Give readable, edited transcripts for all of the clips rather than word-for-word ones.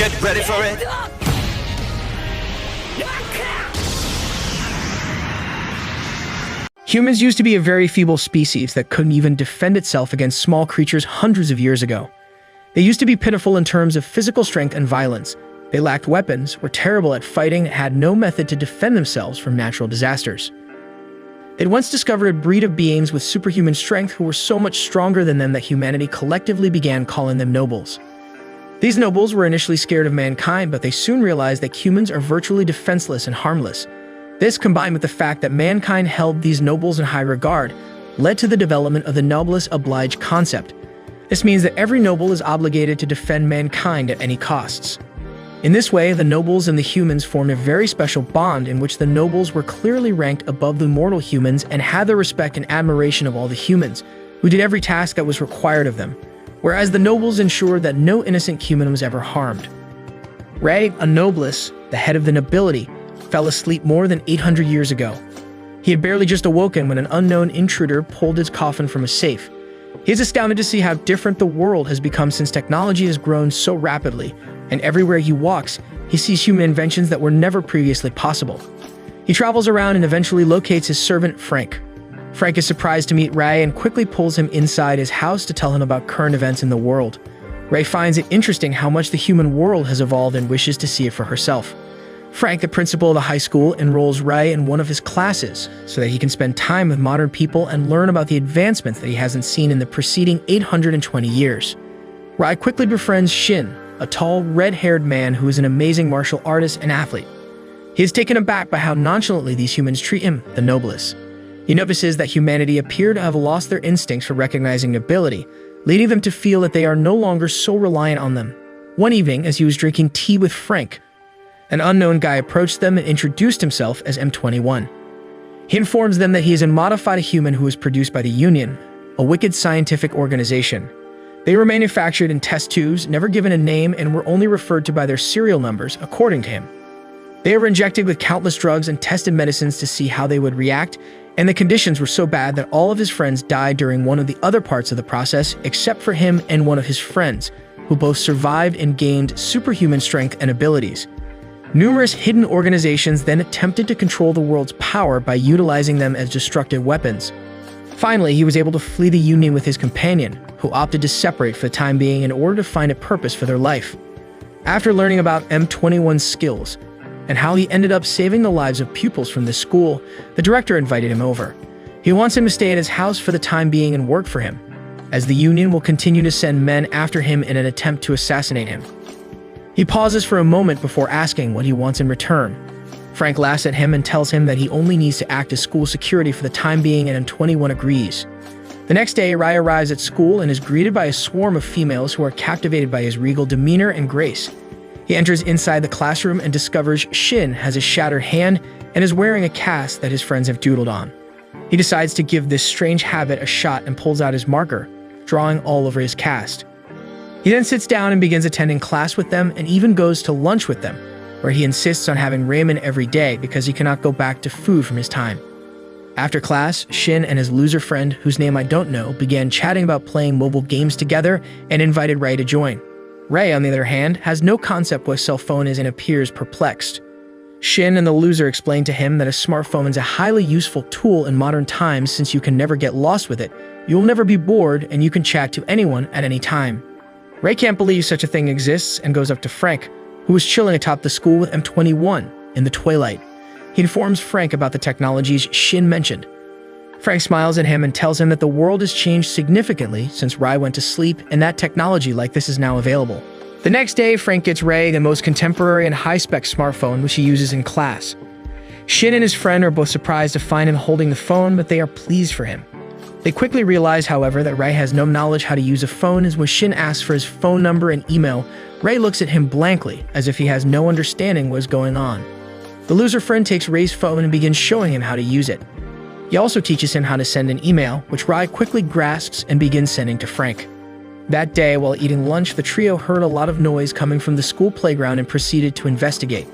Get ready for it. Humans used to be a very feeble species that couldn't even defend itself against small creatures hundreds of years ago. They used to be pitiful in terms of physical strength and violence. They lacked weapons, were terrible at fighting, and had no method to defend themselves from natural disasters. They'd once discovered a breed of beings with superhuman strength who were so much stronger than them that humanity collectively began calling them nobles. These nobles were initially scared of mankind, but they soon realized that humans are virtually defenseless and harmless. This, combined with the fact that mankind held these nobles in high regard, led to the development of the noblesse oblige concept. This means that every noble is obligated to defend mankind at any costs. In this way, the nobles and the humans formed a very special bond in which the nobles were clearly ranked above the mortal humans and had the respect and admiration of all the humans, who did every task that was required of them, whereas the nobles ensured that no innocent human was ever harmed. Ray, a noblesse, the head of the nobility, fell asleep more than 800 years ago. He had barely just awoken when an unknown intruder pulled his coffin from a safe. He is astounded to see how different the world has become since technology has grown so rapidly, and everywhere he walks, he sees human inventions that were never previously possible. He travels around and eventually locates his servant, Frank. Frank is surprised to meet Ray and quickly pulls him inside his house to tell him about current events in the world. Ray finds it interesting how much the human world has evolved and wishes to see it for herself. Frank, the principal of the high school, enrolls Ray in one of his classes so that he can spend time with modern people and learn about the advancements that he hasn't seen in the preceding 820 years. Ray quickly befriends Shin, a tall, red-haired man who is an amazing martial artist and athlete. He is taken aback by how nonchalantly these humans treat him, the noblesse. He notices that humanity appear to have lost their instincts for recognizing nobility, leading them to feel that they are no longer so reliant on them. One evening, as he was drinking tea with Frank, an unknown guy approached them and introduced himself as M21. He informs them that he is a modified human who was produced by the Union, a wicked scientific organization. They were manufactured in test tubes, never given a name, and were only referred to by their serial numbers, according to him. They were injected with countless drugs and tested medicines to see how they would react, and the conditions were so bad that all of his friends died during one of the other parts of the process, except for him and one of his friends, who both survived and gained superhuman strength and abilities. Numerous hidden organizations then attempted to control the world's power by utilizing them as destructive weapons. Finally, he was able to flee the Union with his companion, who opted to separate for the time being in order to find a purpose for their life. After learning about M21's skills and how he ended up saving the lives of pupils from this school, the director invited him over. He wants him to stay at his house for the time being and work for him, as the Union will continue to send men after him in an attempt to assassinate him. He pauses for a moment before asking what he wants in return. Frank laughs at him and tells him that he only needs to act as school security for the time being, and M21 agrees. The next day, Rai arrives at school and is greeted by a swarm of females who are captivated by his regal demeanor and grace. He enters inside the classroom and discovers Shin has a shattered hand and is wearing a cast that his friends have doodled on. He decides to give this strange habit a shot and pulls out his marker, drawing all over his cast. He then sits down and begins attending class with them and even goes to lunch with them, where he insists on having ramen every day because he cannot go back to food from his time. After class, Shin and his loser friend, whose name I don't know, began chatting about playing mobile games together and invited Ray to join. Ray, on the other hand, has no concept what a cell phone is and appears perplexed. Shin and the loser explain to him that a smartphone is a highly useful tool in modern times since you can never get lost with it, you will never be bored, and you can chat to anyone at any time. Ray can't believe such a thing exists and goes up to Frank, who was chilling atop the school with M21 in the twilight. He informs Frank about the technologies Shin mentioned. Frank smiles at him and tells him that the world has changed significantly since Rai went to sleep and that technology like this is now available. The next day, Frank gets Ray the most contemporary and high-spec smartphone which he uses in class. Shin and his friend are both surprised to find him holding the phone, but they are pleased for him. They quickly realize, however, that Ray has no knowledge how to use a phone, as when Shin asks for his phone number and email, Ray looks at him blankly, as if he has no understanding what is going on. The loser friend takes Ray's phone and begins showing him how to use it. He also teaches him how to send an email, which Ray quickly grasps and begins sending to Frank. That day, while eating lunch, the trio heard a lot of noise coming from the school playground and proceeded to investigate.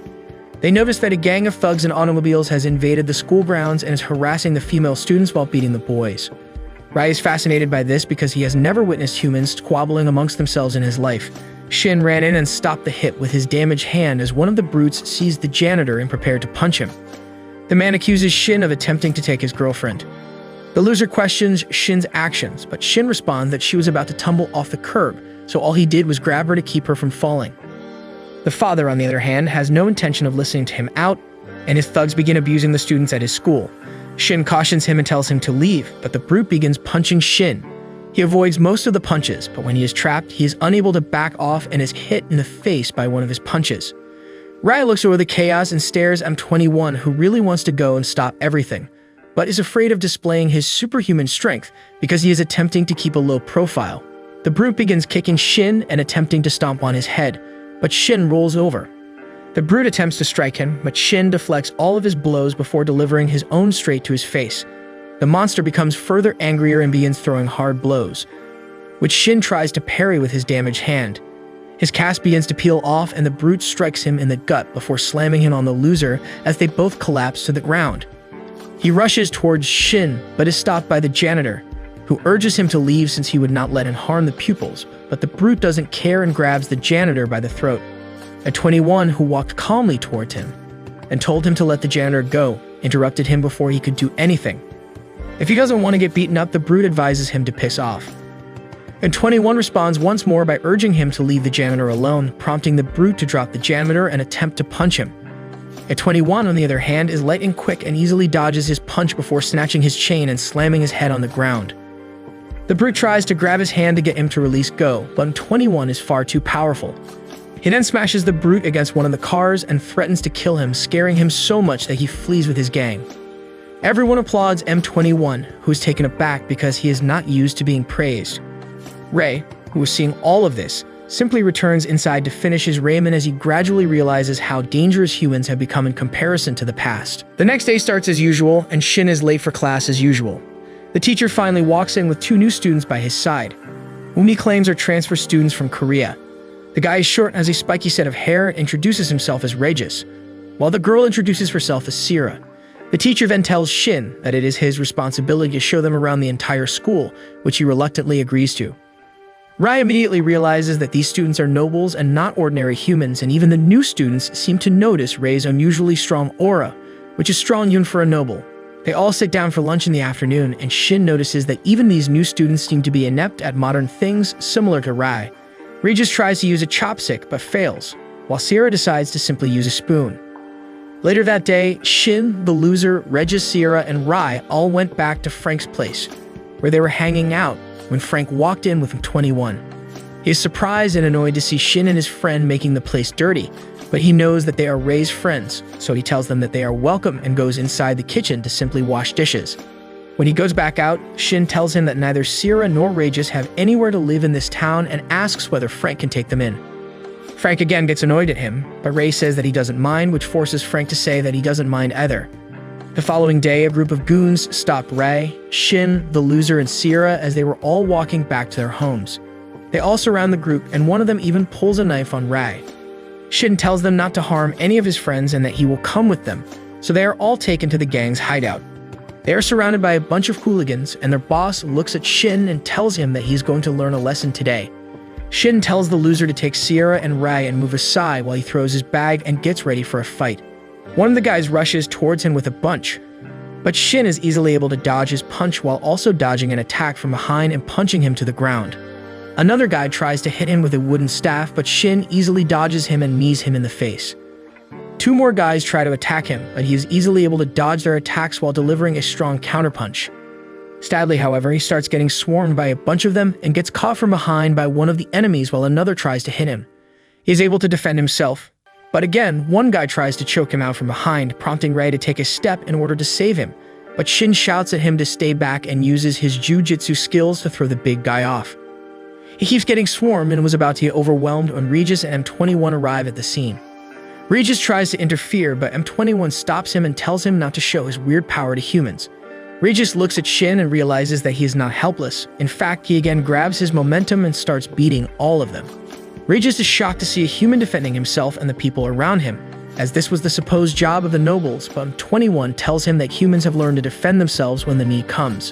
They noticed that a gang of thugs in automobiles has invaded the school grounds and is harassing the female students while beating the boys. Rai is fascinated by this because he has never witnessed humans squabbling amongst themselves in his life. Shin ran in and stopped the hit with his damaged hand as one of the brutes seized the janitor and prepared to punch him. The man accuses Shin of attempting to take his girlfriend. The loser questions Shin's actions, but Shin responds that she was about to tumble off the curb, so all he did was grab her to keep her from falling. The father, on the other hand, has no intention of listening to him out, and his thugs begin abusing the students at his school. Shin cautions him and tells him to leave, but the brute begins punching Shin. He avoids most of the punches, but when he is trapped, he is unable to back off and is hit in the face by one of his punches. Raya looks over the chaos and stares at M21, who really wants to go and stop everything, but is afraid of displaying his superhuman strength because he is attempting to keep a low profile. The brute begins kicking Shin and attempting to stomp on his head, but Shin rolls over. The brute attempts to strike him, but Shin deflects all of his blows before delivering his own straight to his face. The monster becomes further angrier and begins throwing hard blows, which Shin tries to parry with his damaged hand. His cast begins to peel off and the brute strikes him in the gut before slamming him on the loser as they both collapse to the ground. He rushes towards Shin, but is stopped by the janitor, who urges him to leave since he would not let him harm the pupils, but the brute doesn't care and grabs the janitor by the throat. M21, who walked calmly towards him and told him to let the janitor go, interrupted him before he could do anything. If he doesn't want to get beaten up, the brute advises him to piss off. M21 responds once more by urging him to leave the janitor alone, prompting the brute to drop the janitor and attempt to punch him. M21, on the other hand, is light and quick and easily dodges his punch before snatching his chain and slamming his head on the ground. The brute tries to grab his hand to get him to release go, but M21 is far too powerful. He then smashes the brute against one of the cars and threatens to kill him, scaring him so much that he flees with his gang. Everyone applauds M21, who is taken aback because he is not used to being praised. Ray, who is seeing all of this, simply returns inside to finish his ramen as he gradually realizes how dangerous humans have become in comparison to the past. The next day starts as usual, and Shin is late for class as usual. The teacher finally walks in with 2 new students by his side, whom he claims are transfer students from Korea. The guy is short and has a spiky set of hair and introduces himself as Regis, while the girl introduces herself as Sierra. The teacher then tells Shin that it is his responsibility to show them around the entire school, which he reluctantly agrees to. Rai immediately realizes that these students are nobles and not ordinary humans, and even the new students seem to notice Ray's unusually strong aura, which is strong even for a noble. They all sit down for lunch in the afternoon, and Shin notices that even these new students seem to be inept at modern things similar to Rai. Regis tries to use a chopstick but fails, while Sierra decides to simply use a spoon. Later that day, Shin, the loser, Regis, Sierra, and Rai all went back to Frank's place, where they were hanging out when Frank walked in with M21. He is surprised and annoyed to see Shin and his friend making the place dirty, but he knows that they are Ray's friends, so he tells them that they are welcome and goes inside the kitchen to simply wash dishes. When he goes back out, Shin tells him that neither Sierra nor Regis have anywhere to live in this town and asks whether Frank can take them in. Frank again gets annoyed at him, but Ray says that he doesn't mind, which forces Frank to say that he doesn't mind either. The following day, a group of goons stopped Ray, Shin, the loser, and Sierra as they were all walking back to their homes. They all surround the group, and one of them even pulls a knife on Ray. Shin tells them not to harm any of his friends and that he will come with them, so they are all taken to the gang's hideout. They are surrounded by a bunch of hooligans, and their boss looks at Shin and tells him that he's going to learn a lesson today. Shin tells the loser to take Sierra and Ray and move aside while he throws his bag and gets ready for a fight. One of the guys rushes towards him with a bunch, but Shin is easily able to dodge his punch while also dodging an attack from behind and punching him to the ground. Another guy tries to hit him with a wooden staff, but Shin easily dodges him and knees him in the face. 2 more guys try to attack him, but he is easily able to dodge their attacks while delivering a strong counterpunch. Sadly, however, he starts getting swarmed by a bunch of them and gets caught from behind by one of the enemies while another tries to hit him. He is able to defend himself, but again, one guy tries to choke him out from behind, prompting Ray to take a step in order to save him, but Shin shouts at him to stay back and uses his jujitsu skills to throw the big guy off. He keeps getting swarmed and was about to get overwhelmed when Regis and M21 arrive at the scene. Regis tries to interfere, but M21 stops him and tells him not to show his weird power to humans. Regis looks at Shin and realizes that he is not helpless. In fact, he again grabs his momentum and starts beating all of them. Regis is shocked to see a human defending himself and the people around him, as this was the supposed job of the nobles, but M21 tells him that humans have learned to defend themselves when the need comes.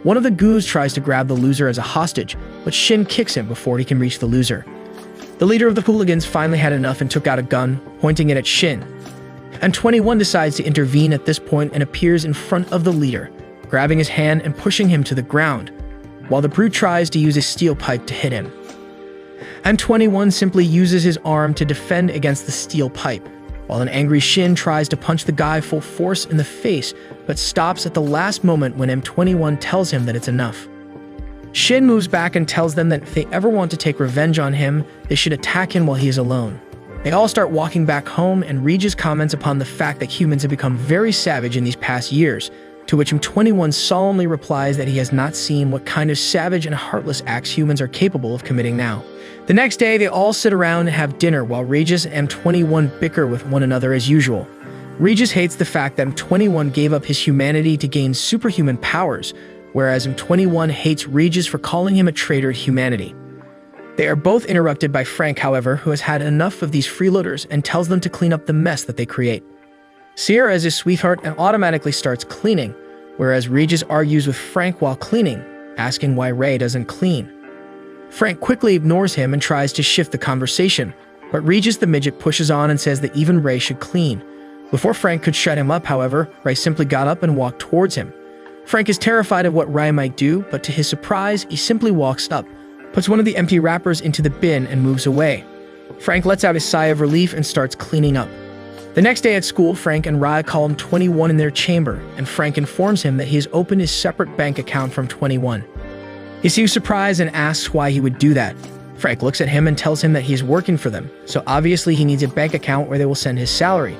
One of the goons tries to grab the loser as a hostage, but Shin kicks him before he can reach the loser. The leader of the hooligans finally had enough and took out a gun, pointing it at Shin. And 21 decides to intervene at this point and appears in front of the leader, grabbing his hand and pushing him to the ground, while the brute tries to use a steel pipe to hit him. And 21 simply uses his arm to defend against the steel pipe, while an angry Shin tries to punch the guy full force in the face, but stops at the last moment when M21 tells him that it's enough. Shin moves back and tells them that if they ever want to take revenge on him, they should attack him while he is alone. They all start walking back home, and Regis comments upon the fact that humans have become very savage in these past years, to which M21 solemnly replies that he has not seen what kind of savage and heartless acts humans are capable of committing now. The next day, they all sit around and have dinner while Regis and M21 bicker with one another as usual. Regis hates the fact that M21 gave up his humanity to gain superhuman powers, whereas M21 hates Regis for calling him a traitor to humanity. They are both interrupted by Frank, however, who has had enough of these freeloaders and tells them to clean up the mess that they create. Sierra is his sweetheart and automatically starts cleaning, whereas Regis argues with Frank while cleaning, asking why Ray doesn't clean. Frank quickly ignores him and tries to shift the conversation, but Regis the midget pushes on and says that even Ray should clean. Before Frank could shut him up, however, Ray simply got up and walked towards him. Frank is terrified of what Ray might do, but to his surprise, he simply walks up, puts one of the empty wrappers into the bin and moves away. Frank lets out a sigh of relief and starts cleaning up. The next day at school, Frank and Raya call him 21 in their chamber, and Frank informs him that he has opened his separate bank account from 21. He seems surprised and asks why he would do that. Frank looks at him and tells him that he is working for them, so obviously he needs a bank account where they will send his salary.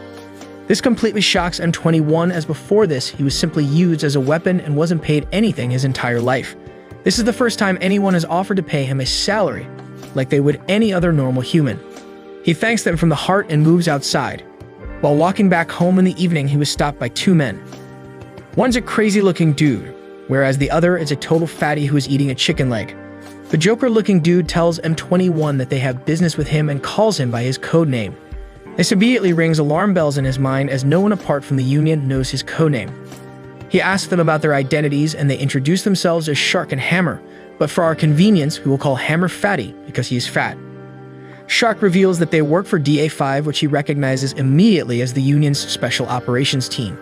This completely shocks M21, as before this, he was simply used as a weapon and wasn't paid anything his entire life. This is the first time anyone has offered to pay him a salary, like they would any other normal human. He thanks them from the heart and moves outside. While walking back home in the evening, he was stopped by two men. One's a crazy-looking dude, whereas the other is a total fatty who is eating a chicken leg. The Joker-looking dude tells M21 that they have business with him and calls him by his code name. This immediately rings alarm bells in his mind, as no one apart from the Union knows his codename. He asks them about their identities, and they introduce themselves as Shark and Hammer, but for our convenience, we will call Hammer Fatty because he is fat. Shark reveals that they work for DA5, which he recognizes immediately as the Union's Special Operations Team.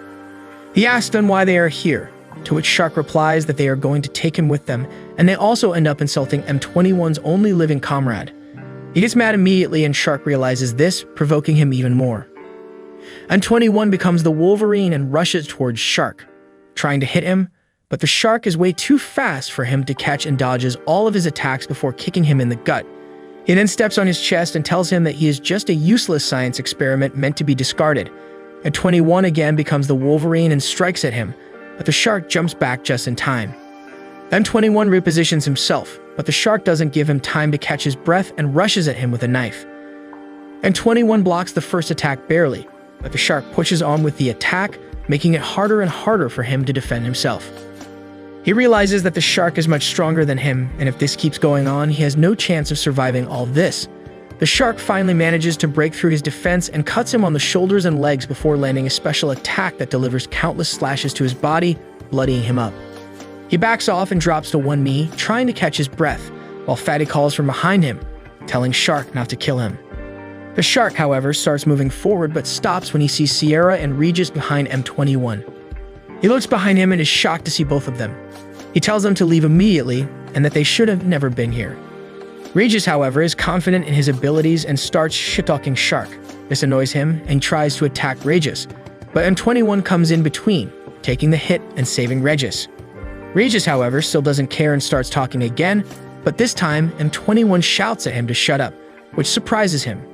He asks them why they are here, to which Shark replies that they are going to take him with them, and they also end up insulting M21's only living comrade. He gets mad immediately, and Shark realizes this, provoking him even more. M21 becomes the Wolverine and rushes towards Shark, trying to hit him, but the Shark is way too fast for him to catch and dodges all of his attacks before kicking him in the gut. He then steps on his chest and tells him that he is just a useless science experiment meant to be discarded. M21 again becomes the Wolverine and strikes at him, but the Shark jumps back just in time. M21 repositions himself, but the Shark doesn't give him time to catch his breath and rushes at him with a knife. M21 blocks the first attack barely, but the Shark pushes on with the attack, making it harder and harder for him to defend himself. He realizes that the Shark is much stronger than him, and if this keeps going on, he has no chance of surviving all this. The Shark finally manages to break through his defense and cuts him on the shoulders and legs before landing a special attack that delivers countless slashes to his body, bloodying him up. He backs off and drops to one knee, trying to catch his breath, while Fatty calls from behind him, telling Shark not to kill him. The Shark, however, starts moving forward but stops when he sees Sierra and Regis behind M21. He looks behind him and is shocked to see both of them. He tells them to leave immediately and that they should have never been here. Regis, however, is confident in his abilities and starts shit-talking Shark. This annoys him and tries to attack Regis, but M21 comes in between, taking the hit and saving Regis. Regis, however, still doesn't care and starts talking again, but this time M21 shouts at him to shut up, which surprises him.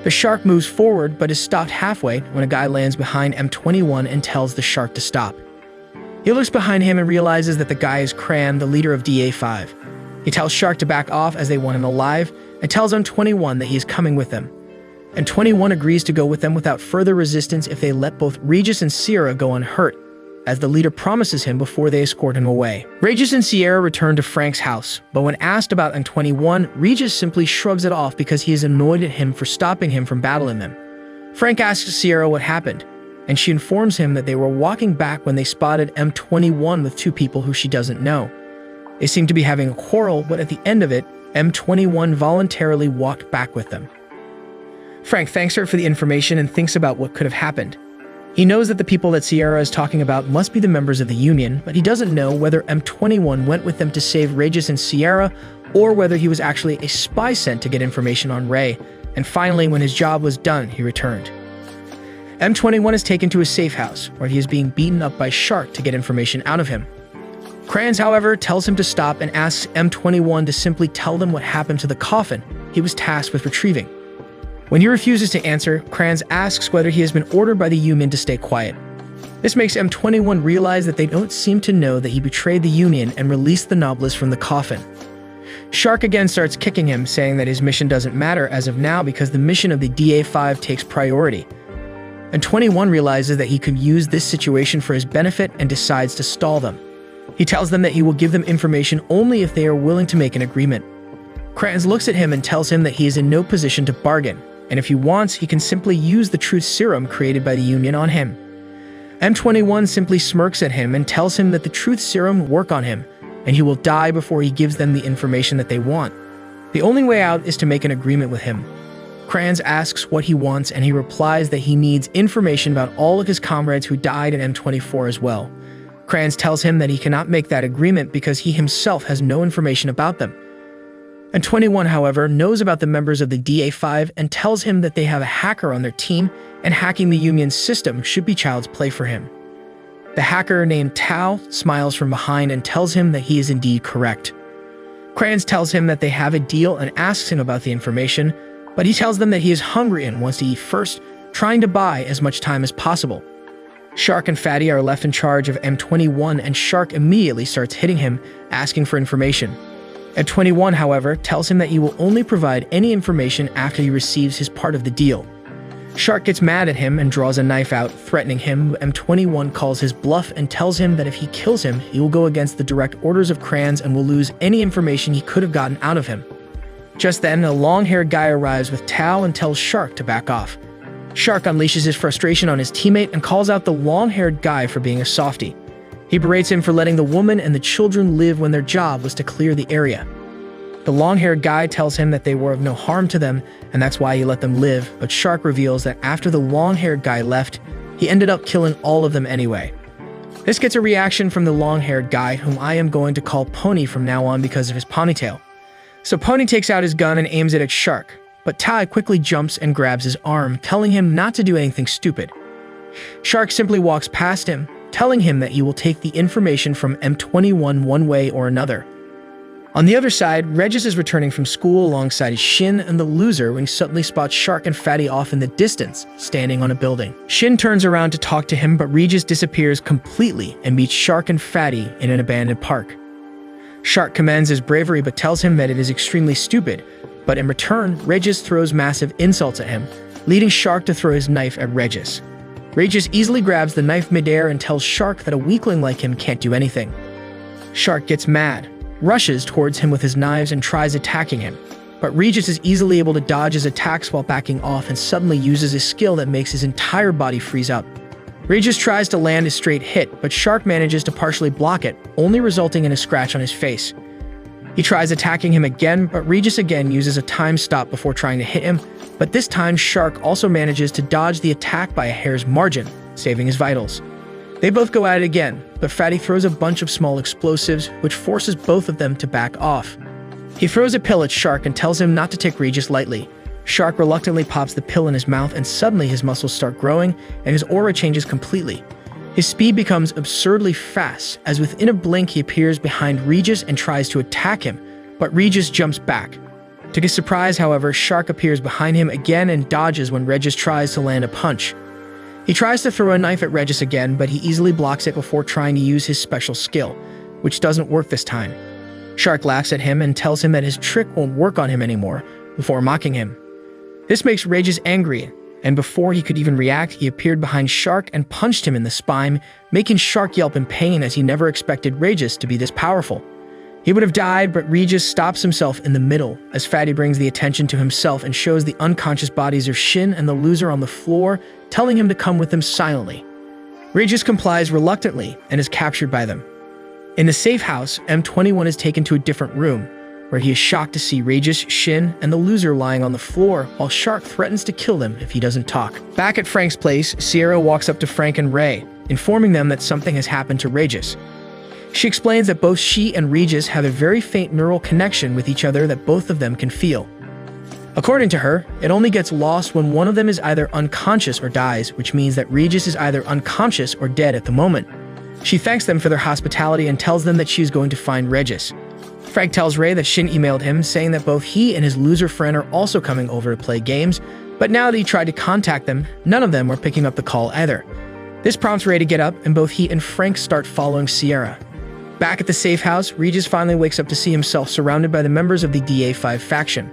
The Shark moves forward but is stopped halfway when a guy lands behind M21 and tells the Shark to stop. He looks behind him and realizes that the guy is Cran, the leader of DA5. He tells Shark to back off as they want him alive, and tells M21 that he is coming with them. M21 agrees to go with them without further resistance if they let both Regis and Sierra go unhurt, as the leader promises him before they escort him away. Regis and Sierra return to Frank's house, but when asked about M21, Regis simply shrugs it off because he is annoyed at him for stopping him from battling them. Frank asks Sierra what happened, and she informs him that they were walking back when they spotted M21 with two people who she doesn't know. They seem to be having a quarrel, but at the end of it, M21 voluntarily walked back with them. Frank thanks her for the information and thinks about what could have happened. He knows that the people that Sierra is talking about must be the members of the Union, but he doesn't know whether M21 went with them to save Regis and Sierra, or whether he was actually a spy sent to get information on Ray, and finally, when his job was done, he returned. M21 is taken to a safe house, where he is being beaten up by Shark to get information out of him. Kranz, however, tells him to stop and asks M21 to simply tell them what happened to the coffin he was tasked with retrieving. When he refuses to answer, Kranz asks whether he has been ordered by the Union to stay quiet. This makes M21 realize that they don't seem to know that he betrayed the Union and released the Noblesse from the coffin. Shark again starts kicking him, saying that his mission doesn't matter as of now because the mission of the DA5 takes priority. And 21 realizes that he could use this situation for his benefit and decides to stall them. He tells them that he will give them information only if they are willing to make an agreement. Kranz looks at him and tells him that he is in no position to bargain, and if he wants, he can simply use the truth serum created by the Union on him. M21 simply smirks at him and tells him that the truth serum will work on him, and he will die before he gives them the information that they want. The only way out is to make an agreement with him. Kranz asks what he wants, and he replies that he needs information about all of his comrades who died in M24 as well. Kranz tells him that he cannot make that agreement because he himself has no information about them. And 21, however, knows about the members of the DA5 and tells him that they have a hacker on their team, and hacking the Union's system should be child's play for him. The hacker, named Tao, smiles from behind and tells him that he is indeed correct. Kranz tells him that they have a deal and asks him about the information, but he tells them that he is hungry and wants to eat first, trying to buy as much time as possible. Shark and Fatty are left in charge of M21, and Shark immediately starts hitting him, asking for information. M21, however, tells him that he will only provide any information after he receives his part of the deal. Shark gets mad at him and draws a knife out, threatening him. M21 calls his bluff and tells him that if he kills him, he will go against the direct orders of Kranz and will lose any information he could have gotten out of him. Just then, a long-haired guy arrives with Tao and tells Shark to back off. Shark unleashes his frustration on his teammate and calls out the long-haired guy for being a softie. He berates him for letting the woman and the children live when their job was to clear the area. The long-haired guy tells him that they were of no harm to them, and that's why he let them live, but Shark reveals that after the long-haired guy left, he ended up killing all of them anyway. This gets a reaction from the long-haired guy, whom I am going to call Pony from now on because of his ponytail. So Pony takes out his gun and aims it at Shark, but Tai quickly jumps and grabs his arm, telling him not to do anything stupid. Shark simply walks past him, telling him that he will take the information from M21 one way or another. On the other side, Regis is returning from school alongside his Shin and the loser when he suddenly spots Shark and Fatty off in the distance, standing on a building. Shin turns around to talk to him, but Regis disappears completely and meets Shark and Fatty in an abandoned park. Shark commends his bravery but tells him that it is extremely stupid, but in return, Regis throws massive insults at him, leading Shark to throw his knife at Regis. Regis easily grabs the knife midair and tells Shark that a weakling like him can't do anything. Shark gets mad, rushes towards him with his knives and tries attacking him, but Regis is easily able to dodge his attacks while backing off and suddenly uses a skill that makes his entire body freeze up. Regis tries to land a straight hit, but Shark manages to partially block it, only resulting in a scratch on his face. He tries attacking him again, but Regis again uses a time stop before trying to hit him, but this time Shark also manages to dodge the attack by a hair's margin, saving his vitals. They both go at it again, but Fatty throws a bunch of small explosives, which forces both of them to back off. He throws a pill at Shark and tells him not to take Regis lightly. Shark reluctantly pops the pill in his mouth, and suddenly his muscles start growing and his aura changes completely. His speed becomes absurdly fast, as within a blink he appears behind Regis and tries to attack him, but Regis jumps back. To his surprise, however, Shark appears behind him again and dodges when Regis tries to land a punch. He tries to throw a knife at Regis again, but he easily blocks it before trying to use his special skill, which doesn't work this time. Shark laughs at him and tells him that his trick won't work on him anymore, before mocking him. This makes Regis angry, and before he could even react, he appeared behind Shark and punched him in the spine, making Shark yelp in pain as he never expected Regis to be this powerful. He would have died, but Regis stops himself in the middle as Fatty brings the attention to himself and shows the unconscious bodies of Shin and the loser on the floor, telling him to come with them silently. Regis complies reluctantly and is captured by them. In the safe house, M21 is taken to a different room, where he is shocked to see Regis, Shin, and the loser lying on the floor, while Shark threatens to kill them if he doesn't talk. Back at Frank's place, Sierra walks up to Frank and Ray, informing them that something has happened to Regis. She explains that both she and Regis have a very faint neural connection with each other that both of them can feel. According to her, it only gets lost when one of them is either unconscious or dies, which means that Regis is either unconscious or dead at the moment. She thanks them for their hospitality and tells them that she is going to find Regis. Frank tells Ray that Shin emailed him saying that both he and his loser friend are also coming over to play games, but now that he tried to contact them, none of them were picking up the call either. This prompts Ray to get up, and both he and Frank start following Sierra. Back at the safe house, Regis finally wakes up to see himself surrounded by the members of the DA5 faction.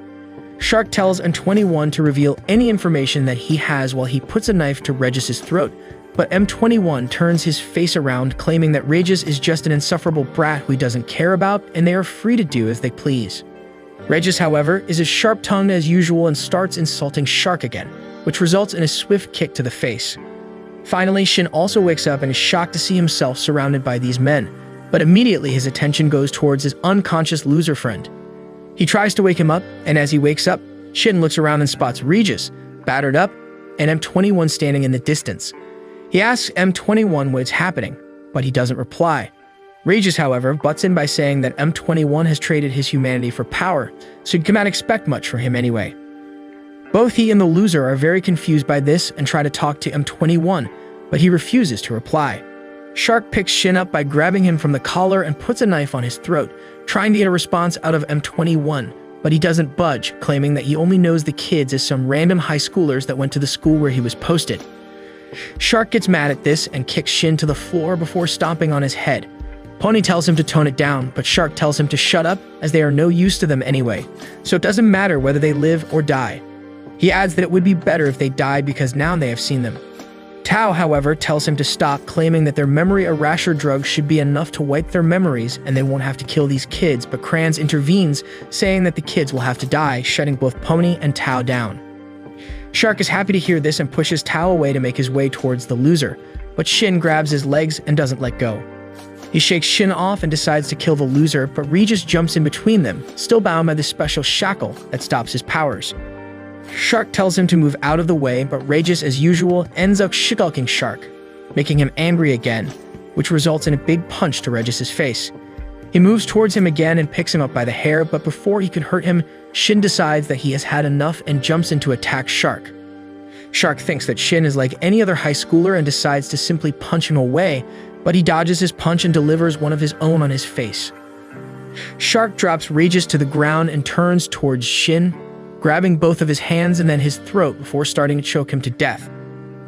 Shark tells M21 to reveal any information that he has while he puts a knife to Regis's throat, but M21 turns his face around, claiming that Regis is just an insufferable brat who he doesn't care about, and they are free to do as they please. Regis, however, is as sharp-tongued as usual and starts insulting Shark again, which results in a swift kick to the face. Finally, Shin also wakes up and is shocked to see himself surrounded by these men, but immediately his attention goes towards his unconscious loser friend. He tries to wake him up, and as he wakes up, Shin looks around and spots Regis, battered up, and M21 standing in the distance. He asks M21 what is happening, but he doesn't reply. Regis, however, butts in by saying that M21 has traded his humanity for power, so you cannot expect much from him anyway. Both he and the loser are very confused by this and try to talk to M21, but he refuses to reply. Shark picks Shin up by grabbing him from the collar and puts a knife on his throat, trying to get a response out of M21, but he doesn't budge, claiming that he only knows the kids as some random high schoolers that went to the school where he was posted. Shark gets mad at this and kicks Shin to the floor before stomping on his head. Pony tells him to tone it down, but Shark tells him to shut up as they are no use to them anyway, so it doesn't matter whether they live or die. He adds that it would be better if they died because now they have seen them. Tao, however, tells him to stop, claiming that their memory erasure drugs should be enough to wipe their memories and they won't have to kill these kids, but Kranz intervenes, saying that the kids will have to die, shutting both Pony and Tao down. Shark is happy to hear this and pushes Tao away to make his way towards the loser, but Shin grabs his legs and doesn't let go. He shakes Shin off and decides to kill the loser, but Regis jumps in between them, still bound by the special shackle that stops his powers. Shark tells him to move out of the way, but Regis, as usual, ends up skulking Shark, making him angry again, which results in a big punch to Regis's face. He moves towards him again and picks him up by the hair, but before he can hurt him, Shin decides that he has had enough and jumps in to attack Shark. Shark thinks that Shin is like any other high schooler and decides to simply punch him away, but he dodges his punch and delivers one of his own on his face. Shark drops Regis to the ground and turns towards Shin, grabbing both of his hands and then his throat before starting to choke him to death.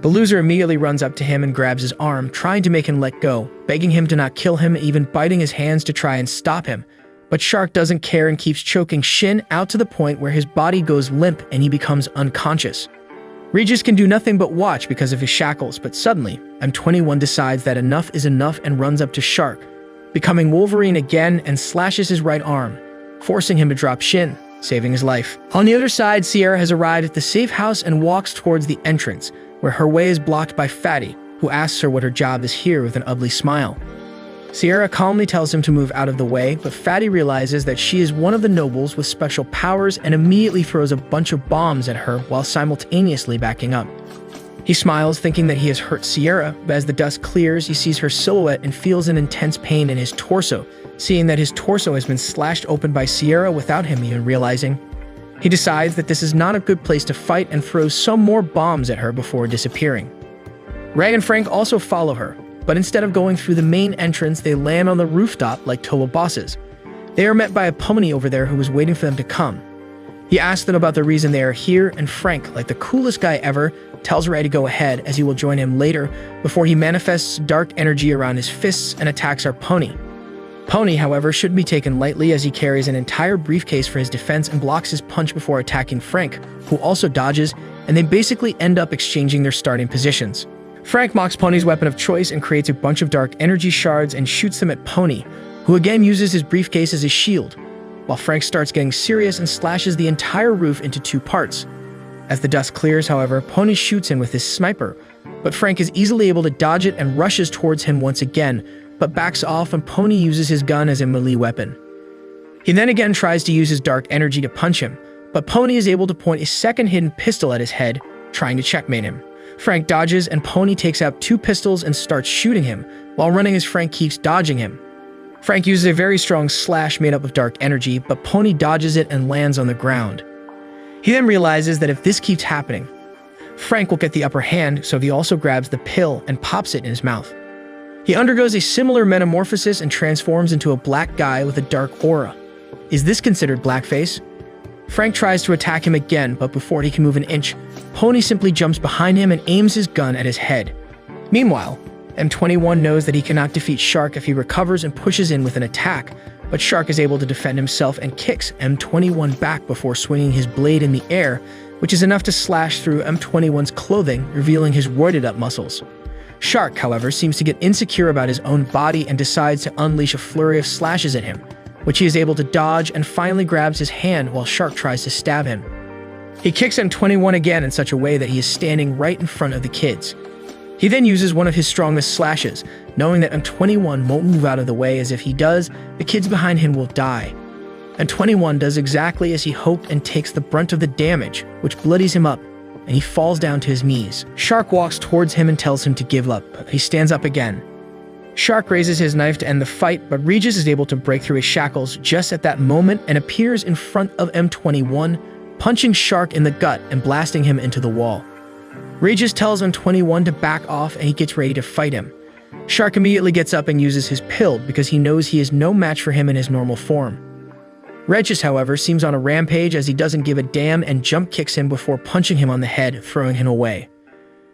The loser immediately runs up to him and grabs his arm, trying to make him let go, begging him to not kill him, even biting his hands to try and stop him. But Shark doesn't care and keeps choking Shin out to the point where his body goes limp and he becomes unconscious. Regis can do nothing but watch because of his shackles, but suddenly, M21 decides that enough is enough and runs up to Shark, becoming Wolverine again and slashes his right arm, forcing him to drop Shin, saving his life. On the other side, Sierra has arrived at the safe house and walks towards the entrance, where her way is blocked by Fatty, who asks her what her job is here with an ugly smile. Sierra calmly tells him to move out of the way, but Fatty realizes that she is one of the nobles with special powers and immediately throws a bunch of bombs at her while simultaneously backing up. He smiles, thinking that he has hurt Sierra, but as the dust clears, he sees her silhouette and feels an intense pain in his torso, seeing that his torso has been slashed open by Sierra without him even realizing. He decides that this is not a good place to fight and throws some more bombs at her before disappearing. Ray and Frank also follow her, but instead of going through the main entrance, they land on the rooftop like total bosses. They are met by a pony over there who is waiting for them to come. He asks them about the reason they are here, and Frank, like the coolest guy ever, tells Ray to go ahead as he will join him later before he manifests dark energy around his fists and attacks our pony. Pony, however, shouldn't be taken lightly as he carries an entire briefcase for his defense and blocks his punch before attacking Frank, who also dodges, and they basically end up exchanging their starting positions. Frank mocks Pony's weapon of choice and creates a bunch of dark energy shards and shoots them at Pony, who again uses his briefcase as a shield, while Frank starts getting serious and slashes the entire roof into two parts. As the dust clears, however, Pony shoots him with his sniper, but Frank is easily able to dodge it and rushes towards him once again, but backs off and Pony uses his gun as a melee weapon. He then again tries to use his dark energy to punch him, but Pony is able to point a second hidden pistol at his head, trying to checkmate him. Frank dodges and Pony takes out 2 pistols and starts shooting him, while running as Frank keeps dodging him. Frank uses a very strong slash made up of dark energy, but Pony dodges it and lands on the ground. He then realizes that if this keeps happening, Frank will get the upper hand, so he also grabs the pill and pops it in his mouth. He undergoes a similar metamorphosis and transforms into a black guy with a dark aura. Is this considered blackface? Frank tries to attack him again, but before he can move an inch, Pony simply jumps behind him and aims his gun at his head. Meanwhile, M21 knows that he cannot defeat Shark if he recovers and pushes in with an attack, but Shark is able to defend himself and kicks M21 back before swinging his blade in the air, which is enough to slash through M21's clothing, revealing his roided-up muscles. Shark, however, seems to get insecure about his own body and decides to unleash a flurry of slashes at him, which he is able to dodge and finally grabs his hand while Shark tries to stab him. He kicks M21 again in such a way that he is standing right in front of the kids. He then uses one of his strongest slashes, knowing that M21 won't move out of the way, as if he does, the kids behind him will die. M21 does exactly as he hoped and takes the brunt of the damage, which bloodies him up, and he falls down to his knees. Shark walks towards him and tells him to give up, but he stands up again. Shark raises his knife to end the fight, but Regis is able to break through his shackles just at that moment and appears in front of M21, punching Shark in the gut and blasting him into the wall. Regis tells M21 to back off and he gets ready to fight him. Shark immediately gets up and uses his pill because he knows he is no match for him in his normal form. Regis, however, seems on a rampage as he doesn't give a damn and jump kicks him before punching him on the head, throwing him away.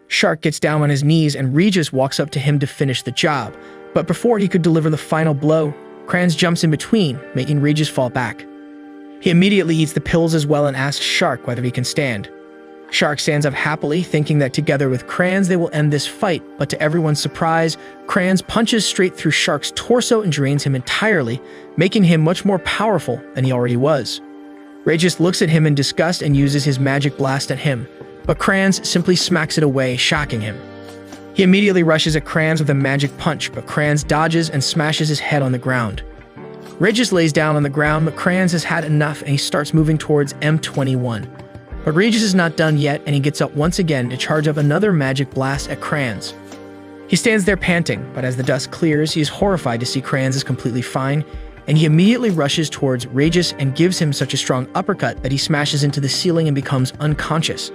Shark gets down on his knees and Regis walks up to him to finish the job, but before he could deliver the final blow, Kranz jumps in between, making Regis fall back. He immediately eats the pills as well and asks Shark whether he can stand. Shark stands up happily, thinking that together with Kranz they will end this fight, but to everyone's surprise, Kranz punches straight through Shark's torso and drains him entirely, making him much more powerful than he already was. Regis looks at him in disgust and uses his magic blast at him, but Kranz simply smacks it away, shocking him. He immediately rushes at Kranz with a magic punch, but Kranz dodges and smashes his head on the ground. Regis lays down on the ground, but Kranz has had enough and he starts moving towards M21. But Regis is not done yet, and he gets up once again to charge up another magic blast at Kranz. He stands there panting, but as the dust clears, he is horrified to see Kranz is completely fine, and he immediately rushes towards Regis and gives him such a strong uppercut that he smashes into the ceiling and becomes unconscious.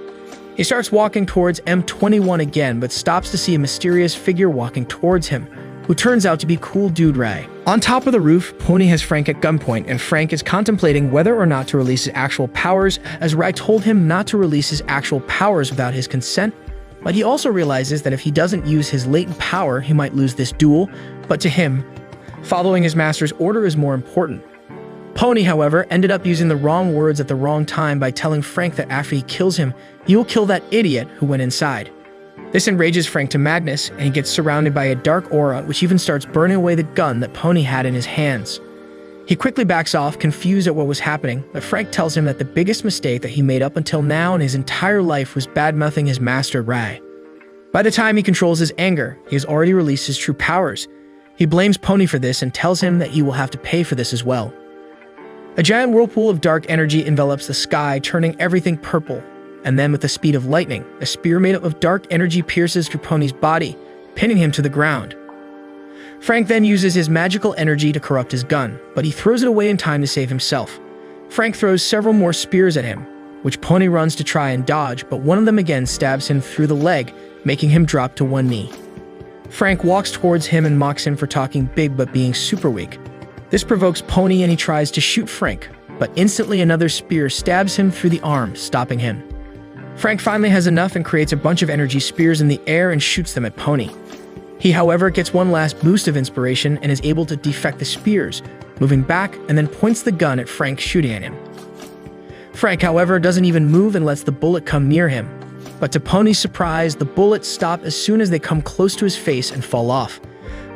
He starts walking towards M21 again, but stops to see a mysterious figure walking towards him, who turns out to be Cool Dude Ray. On top of the roof, Pony has Frank at gunpoint, and Frank is contemplating whether or not to release his actual powers, as Ray told him not to release his actual powers without his consent, but he also realizes that if he doesn't use his latent power, he might lose this duel, but to him, following his master's order is more important. Pony, however, ended up using the wrong words at the wrong time by telling Frank that after he kills him, he will kill that idiot who went inside. This enrages Frank to madness, and he gets surrounded by a dark aura which even starts burning away the gun that Pony had in his hands. He quickly backs off, confused at what was happening, but Frank tells him that the biggest mistake that he made up until now in his entire life was bad-mouthing his master Ray. By the time he controls his anger, he has already released his true powers. He blames Pony for this and tells him that he will have to pay for this as well. A giant whirlpool of dark energy envelops the sky, turning everything purple. And then with the speed of lightning, a spear made up of dark energy pierces through Pony's body, pinning him to the ground. Frank then uses his magical energy to corrupt his gun, but he throws it away in time to save himself. Frank throws several more spears at him, which Pony runs to try and dodge, but one of them again stabs him through the leg, making him drop to one knee. Frank walks towards him and mocks him for talking big but being super weak. This provokes Pony and he tries to shoot Frank, but instantly another spear stabs him through the arm, stopping him. Frank finally has enough and creates a bunch of energy spears in the air and shoots them at Pony. He, however, gets one last boost of inspiration and is able to defect the spears, moving back and then points the gun at Frank, shooting at him. Frank, however, doesn't even move and lets the bullet come near him. But to Pony's surprise, the bullets stop as soon as they come close to his face and fall off.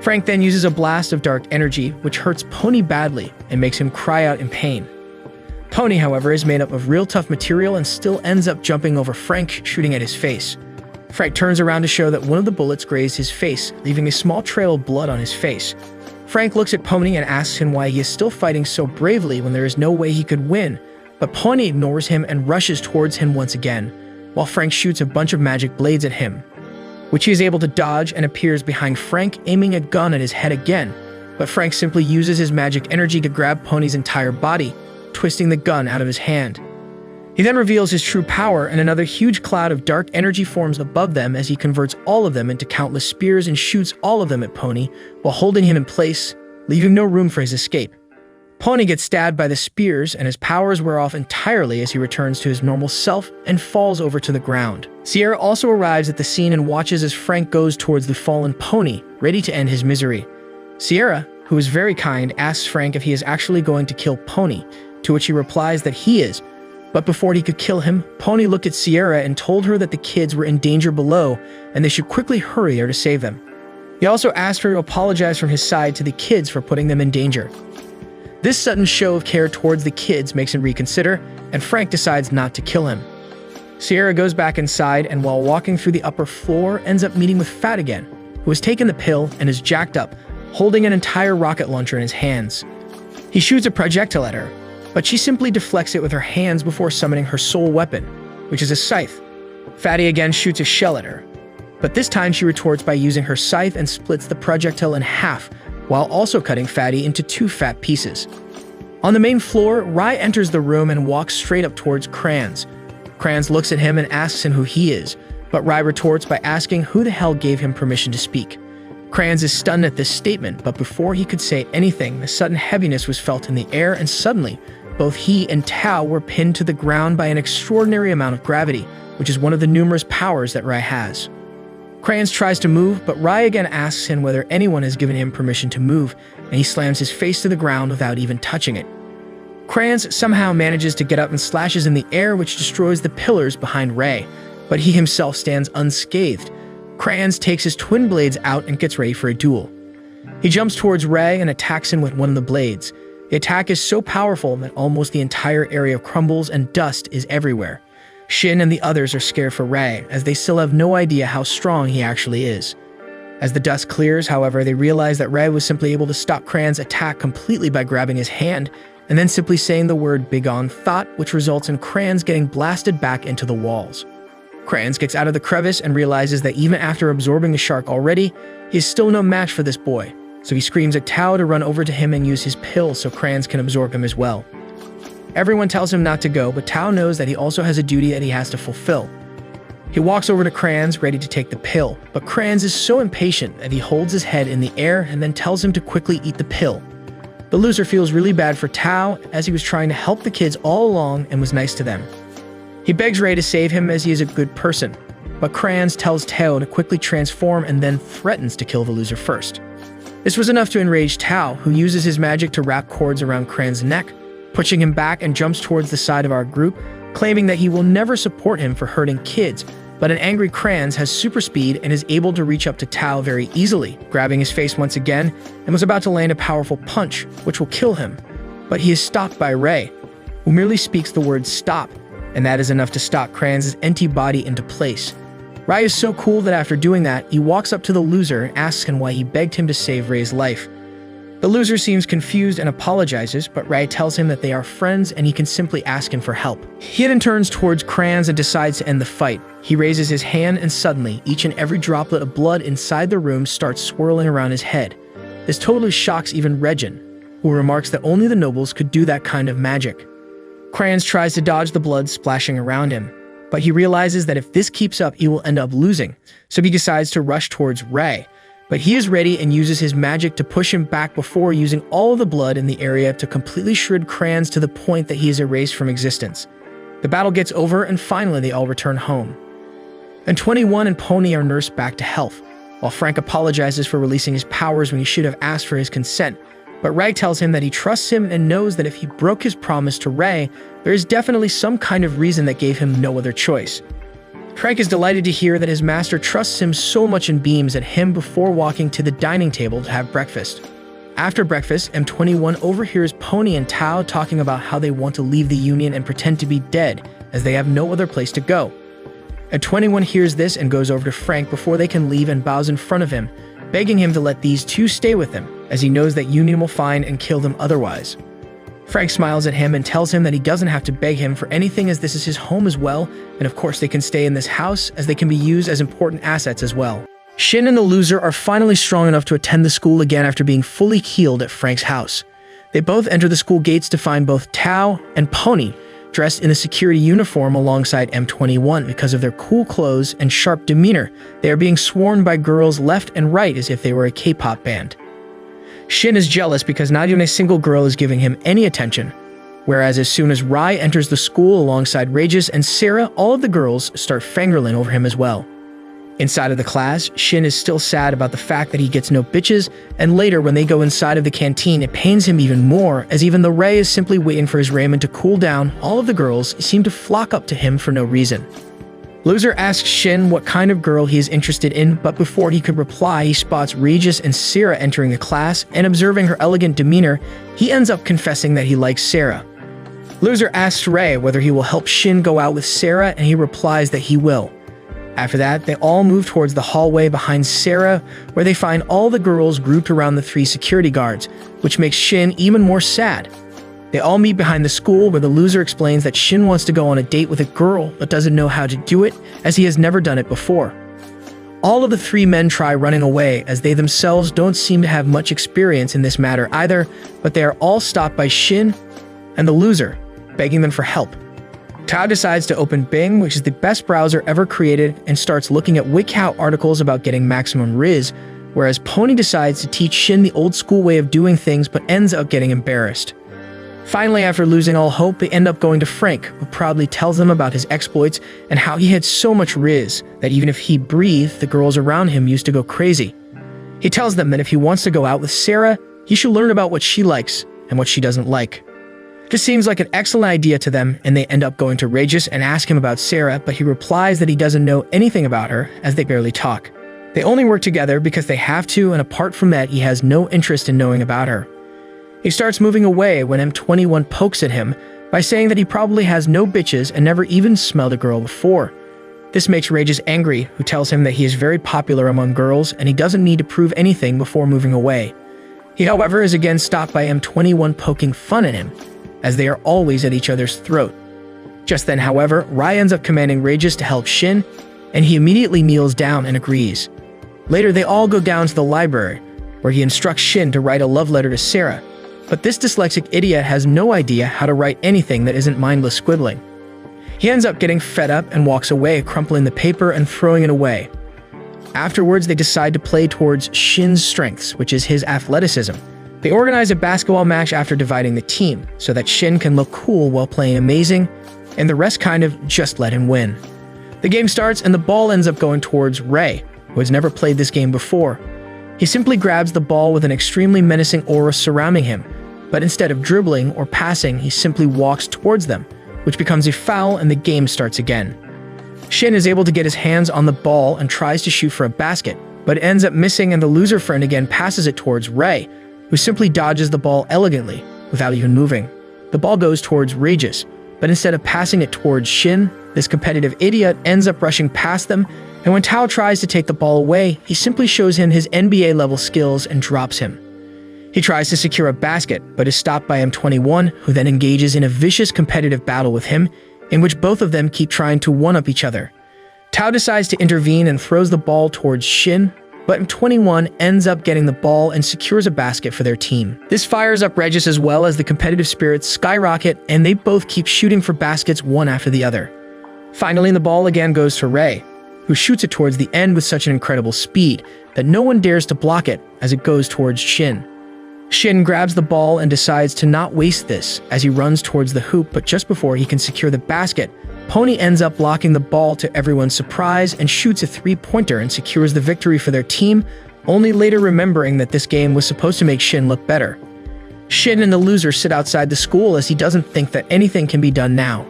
Frank then uses a blast of dark energy, which hurts Pony badly and makes him cry out in pain. Pony, however, is made up of real tough material and still ends up jumping over Frank, shooting at his face. Frank turns around to show that one of the bullets grazed his face, leaving a small trail of blood on his face. Frank looks at Pony and asks him why he is still fighting so bravely when there is no way he could win, but Pony ignores him and rushes towards him once again, while Frank shoots a bunch of magic blades at him, which he is able to dodge and appears behind Frank, aiming a gun at his head again, but Frank simply uses his magic energy to grab Pony's entire body, twisting the gun out of his hand. He then reveals his true power, and another huge cloud of dark energy forms above them as he converts all of them into countless spears and shoots all of them at Pony while holding him in place, leaving no room for his escape. Pony gets stabbed by the spears, and his powers wear off entirely as he returns to his normal self and falls over to the ground. Sierra also arrives at the scene and watches as Frank goes towards the fallen Pony, ready to end his misery. Sierra, who is very kind, asks Frank if he is actually going to kill Pony, to which he replies that he is. But before he could kill him, Pony looked at Sierra and told her that the kids were in danger below and they should quickly hurry there to save them. He also asked her to apologize from his side to the kids for putting them in danger. This sudden show of care towards the kids makes him reconsider, and Frank decides not to kill him. Sierra goes back inside and while walking through the upper floor ends up meeting with Fat again, who has taken the pill and is jacked up, holding an entire rocket launcher in his hands. He shoots a projectile at her, but she simply deflects it with her hands before summoning her soul weapon, which is a scythe. Fatty again shoots a shell at her, but this time she retorts by using her scythe and splits the projectile in half, while also cutting Fatty into 2 fat pieces. On the main floor, Rye enters the room and walks straight up towards Kranz. Kranz looks at him and asks him who he is, but Rye retorts by asking who the hell gave him permission to speak. Kranz is stunned at this statement, but before he could say anything, a sudden heaviness was felt in the air, and suddenly, both he and Tao were pinned to the ground by an extraordinary amount of gravity, which is one of the numerous powers that Rye has. Kranz tries to move, but Rye again asks him whether anyone has given him permission to move, and he slams his face to the ground without even touching it. Kranz somehow manages to get up and slashes in the air, which destroys the pillars behind Ray, but he himself stands unscathed. Kranz takes his twin blades out and gets ready for a duel. He jumps towards Ray and attacks him with one of the blades. The attack is so powerful that almost the entire area crumbles and dust is everywhere. Shin and the others are scared for Ray, as they still have no idea how strong he actually is. As the dust clears, however, they realize that Ray was simply able to stop Kranz's attack completely by grabbing his hand, and then simply saying the word "Begone Thought," which results in Kranz getting blasted back into the walls. Kranz gets out of the crevice and realizes that even after absorbing the shark already, he is still no match for this boy. So he screams at Tao to run over to him and use his pill so Kranz can absorb him as well. Everyone tells him not to go, but Tao knows that he also has a duty that he has to fulfill. He walks over to Kranz, ready to take the pill, but Kranz is so impatient that he holds his head in the air and then tells him to quickly eat the pill. The loser feels really bad for Tao, as he was trying to help the kids all along and was nice to them. He begs Ray to save him as he is a good person, but Kranz tells Tao to quickly transform and then threatens to kill the loser first. This was enough to enrage Tao, who uses his magic to wrap cords around Kranz's neck, pushing him back and jumps towards the side of our group, claiming that he will never support him for hurting kids, but an angry Kranz has super speed and is able to reach up to Tao very easily, grabbing his face once again, and was about to land a powerful punch, which will kill him. But he is stopped by Ray, who merely speaks the word "stop," and that is enough to stop Kranz's empty body into place. Rai is so cool that after doing that, he walks up to the loser and asks him why he begged him to save Ray's life. The loser seems confused and apologizes, but Rai tells him that they are friends and he can simply ask him for help. He then turns towards Kranz and decides to end the fight. He raises his hand and suddenly, each and every droplet of blood inside the room starts swirling around his head. This totally shocks even Regin, who remarks that only the nobles could do that kind of magic. Kranz tries to dodge the blood splashing around him, but he realizes that if this keeps up, he will end up losing, so he decides to rush towards Ray. But he is ready and uses his magic to push him back before using all of the blood in the area to completely shred Kranz to the point that he is erased from existence. The battle gets over and finally they all return home. And 21 and Pony are nursed back to health, while Frank apologizes for releasing his powers when he should have asked for his consent. But Ray tells him that he trusts him and knows that if he broke his promise to Ray, there is definitely some kind of reason that gave him no other choice. Frank is delighted to hear that his master trusts him so much and beams at him before walking to the dining table to have breakfast. After breakfast, M21 overhears Pony and Tao talking about how they want to leave the Union and pretend to be dead, as they have no other place to go. M21 hears this and goes over to Frank before they can leave and bows in front of him, begging him to let these two stay with him, as he knows that Union will find and kill them otherwise. Frank smiles at him and tells him that he doesn't have to beg him for anything, as this is his home as well, and of course they can stay in this house as they can be used as important assets as well. Shin and the loser are finally strong enough to attend the school again after being fully healed at Frank's house. They both enter the school gates to find both Tao and Pony dressed in a security uniform alongside M21. Because of their cool clothes and sharp demeanor, they are being swarmed by girls left and right as if they were a K-pop band. Shin is jealous because not even a single girl is giving him any attention, whereas as soon as Rai enters the school alongside Regis and Sarah, all of the girls start fangirling over him as well. Inside of the class, Shin is still sad about the fact that he gets no bitches, and later when they go inside of the canteen, it pains him even more, as even though Ray is simply waiting for his ramen to cool down, all of the girls seem to flock up to him for no reason. Loser asks Shin what kind of girl he is interested in, but before he could reply, he spots Regis and Sarah entering the class, and observing her elegant demeanor, he ends up confessing that he likes Sarah. Loser asks Ray whether he will help Shin go out with Sarah, and he replies that he will. After that, they all move towards the hallway behind Sarah, where they find all the girls grouped around the 3 security guards, which makes Shin even more sad. They all meet behind the school, where the loser explains that Shin wants to go on a date with a girl but doesn't know how to do it, as he has never done it before. All of the 3 men try running away, as they themselves don't seem to have much experience in this matter either, but they are all stopped by Shin and the loser, begging them for help. Tao decides to open Bing, which is the best browser ever created, and starts looking at WikiHow articles about getting maximum Riz, whereas Pony decides to teach Shin the old school way of doing things but ends up getting embarrassed. Finally, after losing all hope, they end up going to Frank, who proudly tells them about his exploits and how he had so much Riz that even if he breathed, the girls around him used to go crazy. He tells them that if he wants to go out with Sarah, he should learn about what she likes and what she doesn't like. This seems like an excellent idea to them, and they end up going to Regis and ask him about Sarah, but he replies that he doesn't know anything about her, as they barely talk. They only work together because they have to, and apart from that, he has no interest in knowing about her. He starts moving away when M21 pokes at him by saying that he probably has no bitches and never even smelled a girl before. This makes Regis angry, who tells him that he is very popular among girls and he doesn't need to prove anything before moving away. He, however, is again stopped by M21 poking fun at him, as they are always at each other's throat. Just then, however, Rai ends up commanding Regis to help Shin, and he immediately kneels down and agrees. Later, they all go down to the library, where he instructs Shin to write a love letter to Sarah, but this dyslexic idiot has no idea how to write anything that isn't mindless scribbling. He ends up getting fed up and walks away, crumpling the paper and throwing it away. Afterwards, they decide to play towards Shin's strengths, which is his athleticism. They organize a basketball match after dividing the team, so that Shin can look cool while playing amazing, and the rest kind of just let him win. The game starts and the ball ends up going towards Ray, who has never played this game before. He simply grabs the ball with an extremely menacing aura surrounding him, but instead of dribbling or passing, he simply walks towards them, which becomes a foul and the game starts again. Shin is able to get his hands on the ball and tries to shoot for a basket, but it ends up missing, and the loser friend again passes it towards Ray, who simply dodges the ball elegantly without even moving. The ball goes towards Regis, but instead of passing it towards Shin, this competitive idiot ends up rushing past them, and when Tao tries to take the ball away, he simply shows him his NBA level skills and drops him. He tries to secure a basket, but is stopped by M21, who then engages in a vicious competitive battle with him, in which both of them keep trying to one-up each other. Tao decides to intervene and throws the ball towards Shin, but M21 ends up getting the ball and secures a basket for their team. This fires up Regis as well, as the competitive spirits skyrocket, and they both keep shooting for baskets one after the other. Finally, the ball again goes to Ray, who shoots it towards the end with such an incredible speed that no one dares to block it as it goes towards Shin. Shin grabs the ball and decides to not waste this as he runs towards the hoop, but just before he can secure the basket, Pony ends up blocking the ball to everyone's surprise and shoots a three-pointer and secures the victory for their team, only later remembering that this game was supposed to make Shin look better. Shin and the loser sit outside the school as he doesn't think that anything can be done now.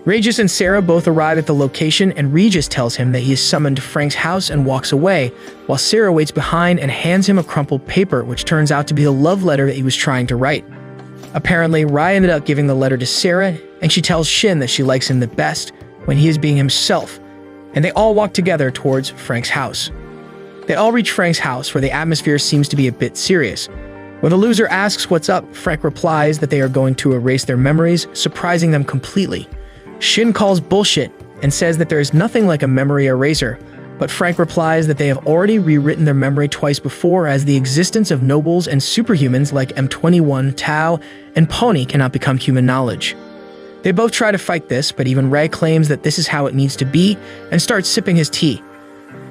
Regis and Sarah both arrive at the location, and Regis tells him that he is summoned to Frank's house and walks away, while Sarah waits behind and hands him a crumpled paper, which turns out to be the love letter that he was trying to write. Apparently, Rai ended up giving the letter to Sarah, and she tells Shin that she likes him the best when he is being himself, and they all walk together towards Frank's house. They all reach Frank's house, where the atmosphere seems to be a bit serious, When the loser asks what's up, Frank replies that they are going to erase their memories, surprising them completely. Shin calls bullshit and says that there is nothing like a memory eraser, but Frank replies that they have already rewritten their memory twice before, as the existence of nobles and superhumans like M21, Tao, and Pony cannot become human knowledge. They both try to fight this, but even Ray claims that this is how it needs to be and starts sipping his tea.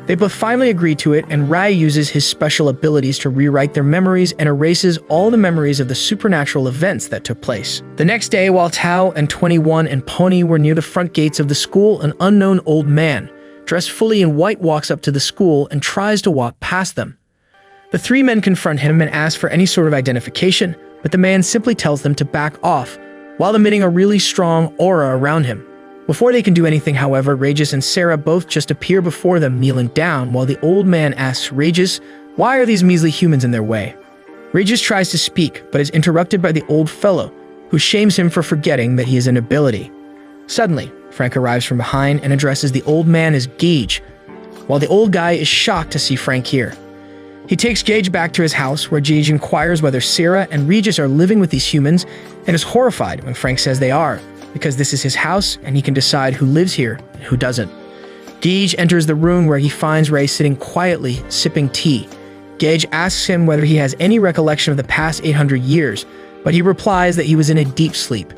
They both finally agree to it, and Rai uses his special abilities to rewrite their memories and erases all the memories of the supernatural events that took place. The next day, while Tao and 21 and Pony were near the front gates of the school, an unknown old man, dressed fully in white, walks up to the school and tries to walk past them. The three men confront him and ask for any sort of identification, but the man simply tells them to back off, while emitting a really strong aura around him. Before they can do anything, however, Regis and Sarah both just appear before them, kneeling down, while the old man asks Regis, why are these measly humans in their way? Regis tries to speak, but is interrupted by the old fellow, who shames him for forgetting that he is an ability. Suddenly, Frank arrives from behind and addresses the old man as Gage, while the old guy is shocked to see Frank here. He takes Gage back to his house, where Gage inquires whether Sarah and Regis are living with these humans, and is horrified when Frank says they are, because this is his house and he can decide who lives here and who doesn't. Gage enters the room, where he finds Ray sitting quietly, sipping tea. Gage asks him whether he has any recollection of the past 800 years, but he replies that he was in a deep sleep.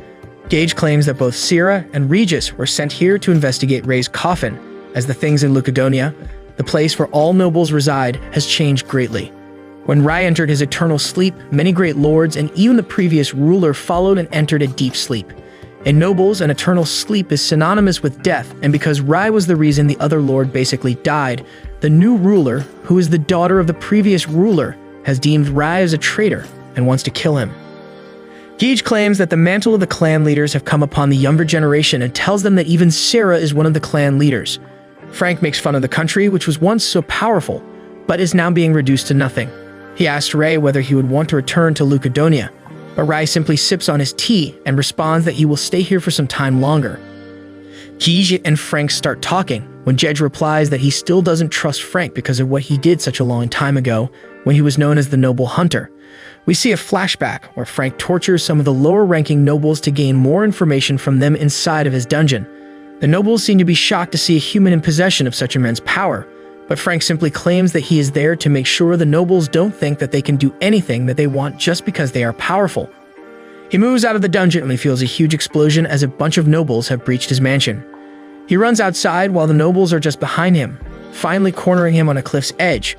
Gage claims that both Sarah and Regis were sent here to investigate Ray's coffin, as the things in Lucadonia, the place where all nobles reside, has changed greatly. When Rai entered his eternal sleep, many great lords and even the previous ruler followed and entered a deep sleep. In nobles, an eternal sleep is synonymous with death, and because Rai was the reason the other lord basically died, the new ruler, who is the daughter of the previous ruler, has deemed Rai as a traitor and wants to kill him. Gage claims that the mantle of the clan leaders have come upon the younger generation and tells them that even Sarah is one of the clan leaders. Frank makes fun of the country, which was once so powerful, but is now being reduced to nothing. He asks Ray whether he would want to return to Lucadonia, but Rai simply sips on his tea and responds that he will stay here for some time longer. Gage and Frank start talking, when Jedge replies that he still doesn't trust Frank because of what he did such a long time ago, when he was known as the Noble Hunter. We see a flashback where Frank tortures some of the lower-ranking nobles to gain more information from them inside of his dungeon. The nobles seem to be shocked to see a human in possession of such immense power, but Frank simply claims that he is there to make sure the nobles don't think that they can do anything that they want just because they are powerful. He moves out of the dungeon when he feels a huge explosion, as a bunch of nobles have breached his mansion. He runs outside while the nobles are just behind him, finally cornering him on a cliff's edge.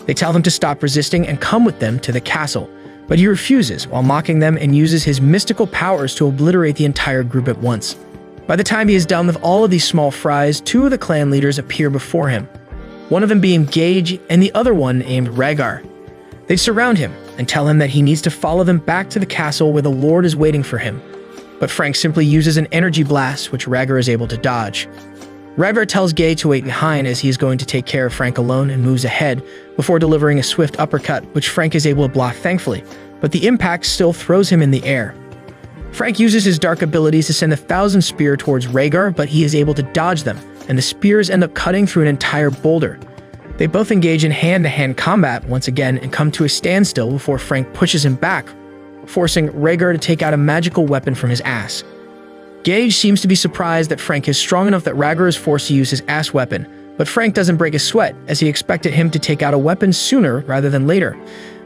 They tell him to stop resisting and come with them to the castle, but he refuses while mocking them and uses his mystical powers to obliterate the entire group at once. By the time he is done with all of these small fries, two of the clan leaders appear before him, one of them being Gage and the other one named Rhaegar. They surround him and tell him that he needs to follow them back to the castle where the Lord is waiting for him, but Frank simply uses an energy blast, which Rhaegar is able to dodge. Rhaegar tells Gage to wait behind, as he is going to take care of Frank alone, and moves ahead before delivering a swift uppercut, which Frank is able to block thankfully, but the impact still throws him in the air. Frank uses his dark abilities to send 1,000 spear towards Rhaegar, but he is able to dodge them, and the spears end up cutting through an entire boulder. They both engage in hand-to-hand combat once again and come to a standstill before Frank pushes him back, forcing Rhaegar to take out a magical weapon from his ass. Gage seems to be surprised that Frank is strong enough that Rhaegar is forced to use his ass weapon, but Frank doesn't break a sweat, as he expected him to take out a weapon sooner rather than later.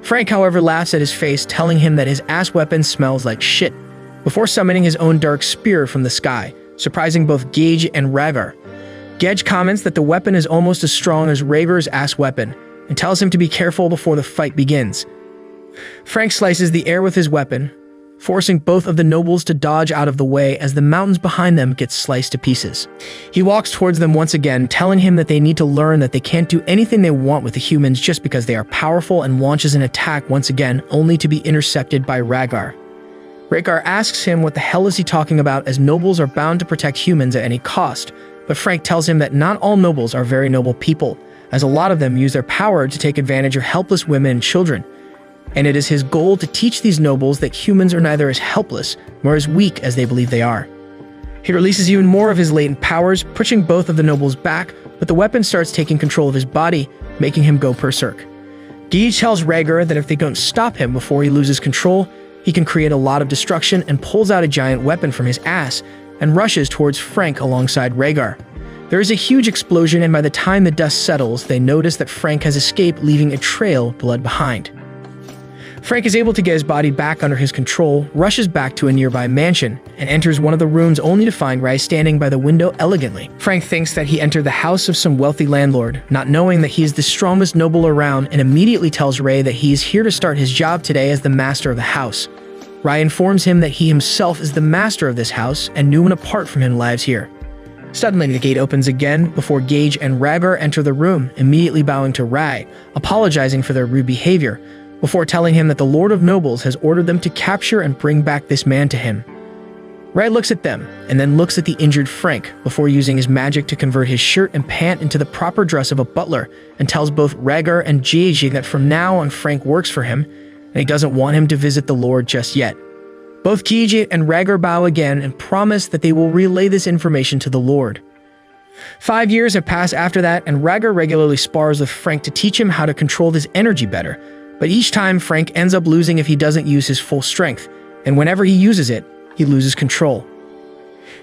Frank, however, laughs at his face, telling him that his ass weapon smells like shit, before summoning his own dark spear from the sky, surprising both Gage and Rhaegar. Gage comments that the weapon is almost as strong as Rhaegar's ass weapon, and tells him to be careful before the fight begins. Frank slices the air with his weapon, forcing both of the nobles to dodge out of the way as the mountains behind them get sliced to pieces. He walks towards them once again, telling him that they need to learn that they can't do anything they want with the humans just because they are powerful, and launches an attack once again, only to be intercepted by Rhaegar. Rhaegar asks him what the hell is he talking about, as nobles are bound to protect humans at any cost, but Frank tells him that not all nobles are very noble people, as a lot of them use their power to take advantage of helpless women and children, and it is his goal to teach these nobles that humans are neither as helpless nor as weak as they believe they are. He releases even more of his latent powers, pushing both of the nobles back, but the weapon starts taking control of his body, making him go berserk. Gage tells Rhaegar that if they don't stop him before he loses control, he can create a lot of destruction, and pulls out a giant weapon from his ass and rushes towards Frank alongside Rhaegar. There is a huge explosion, and by the time the dust settles, they notice that Frank has escaped, leaving a trail of blood behind. Frank is able to get his body back under his control, rushes back to a nearby mansion, and enters one of the rooms only to find Rhae standing by the window elegantly. Frank thinks that he entered the house of some wealthy landlord, not knowing that he is the strongest noble around, and immediately tells Rhae that he is here to start his job today as the master of the house. Rhae informs him that he himself is the master of this house, and no one apart from him lives here. Suddenly, the gate opens again before Gage and Rhaegar enter the room, immediately bowing to Rhae, apologizing for their rude behavior, before telling him that the Lord of Nobles has ordered them to capture and bring back this man to him. Rhae looks at them, and then looks at the injured Frank, before using his magic to convert his shirt and pant into the proper dress of a butler, and tells both Rhaegar and Gage that from now on Frank works for him, and he doesn't want him to visit the Lord just yet. Both Gage and Rhaegar bow again and promise that they will relay this information to the Lord. 5 years have passed after that, and Rhaegar regularly spars with Frank to teach him how to control his energy better, but each time Frank ends up losing if he doesn't use his full strength, and whenever he uses it, he loses control.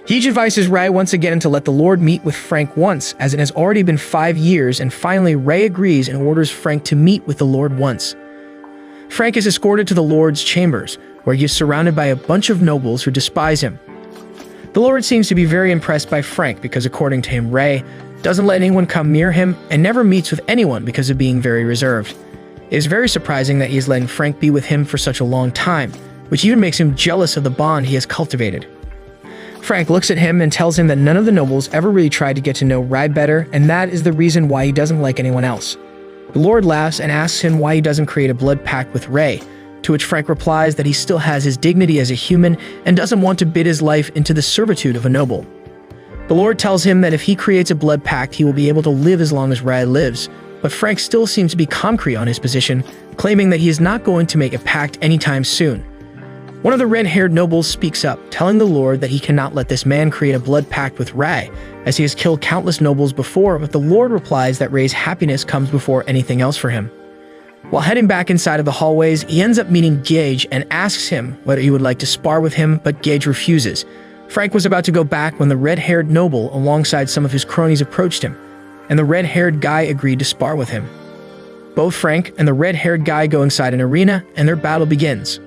Gage advises Rhae once again to let the Lord meet with Frank once, as it has already been 5 years, and finally Rhae agrees and orders Frank to meet with the Lord once. Frank is escorted to the Lord's chambers, where he is surrounded by a bunch of nobles who despise him. The Lord seems to be very impressed by Frank because, according to him, Rhae doesn't let anyone come near him and never meets with anyone because of being very reserved. It is very surprising that he is letting Frank be with him for such a long time, which even makes him jealous of the bond he has cultivated. Frank looks at him and tells him that none of the nobles ever really tried to get to know Rhae better, and that is the reason why he doesn't like anyone else. The Lord laughs and asks him why he doesn't create a blood pact with Rhae, to which Frank replies that he still has his dignity as a human and doesn't want to bid his life into the servitude of a noble. The Lord tells him that if he creates a blood pact, he will be able to live as long as Rhae lives, but Frank still seems to be concrete on his position, claiming that he is not going to make a pact anytime soon. One of the red-haired nobles speaks up, telling the Lord that he cannot let this man create a blood pact with Rhae, as he has killed countless nobles before, but the Lord replies that Rhae's happiness comes before anything else for him. While heading back inside of the hallways, he ends up meeting Gage and asks him whether he would like to spar with him, but Gage refuses. Frank was about to go back when the red-haired noble, alongside some of his cronies, approached him, and the red-haired guy agreed to spar with him. Both Frank and the red-haired guy go inside an arena, and their battle begins.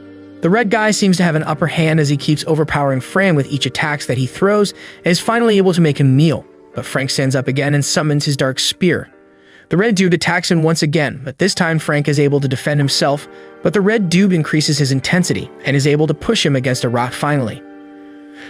The red guy seems to have an upper hand as he keeps overpowering Frank with each attacks that he throws, and is finally able to make him kneel, but Frank stands up again and summons his dark spear. The red dude attacks him once again, but this time Frank is able to defend himself, but the red dude increases his intensity and is able to push him against a rock finally.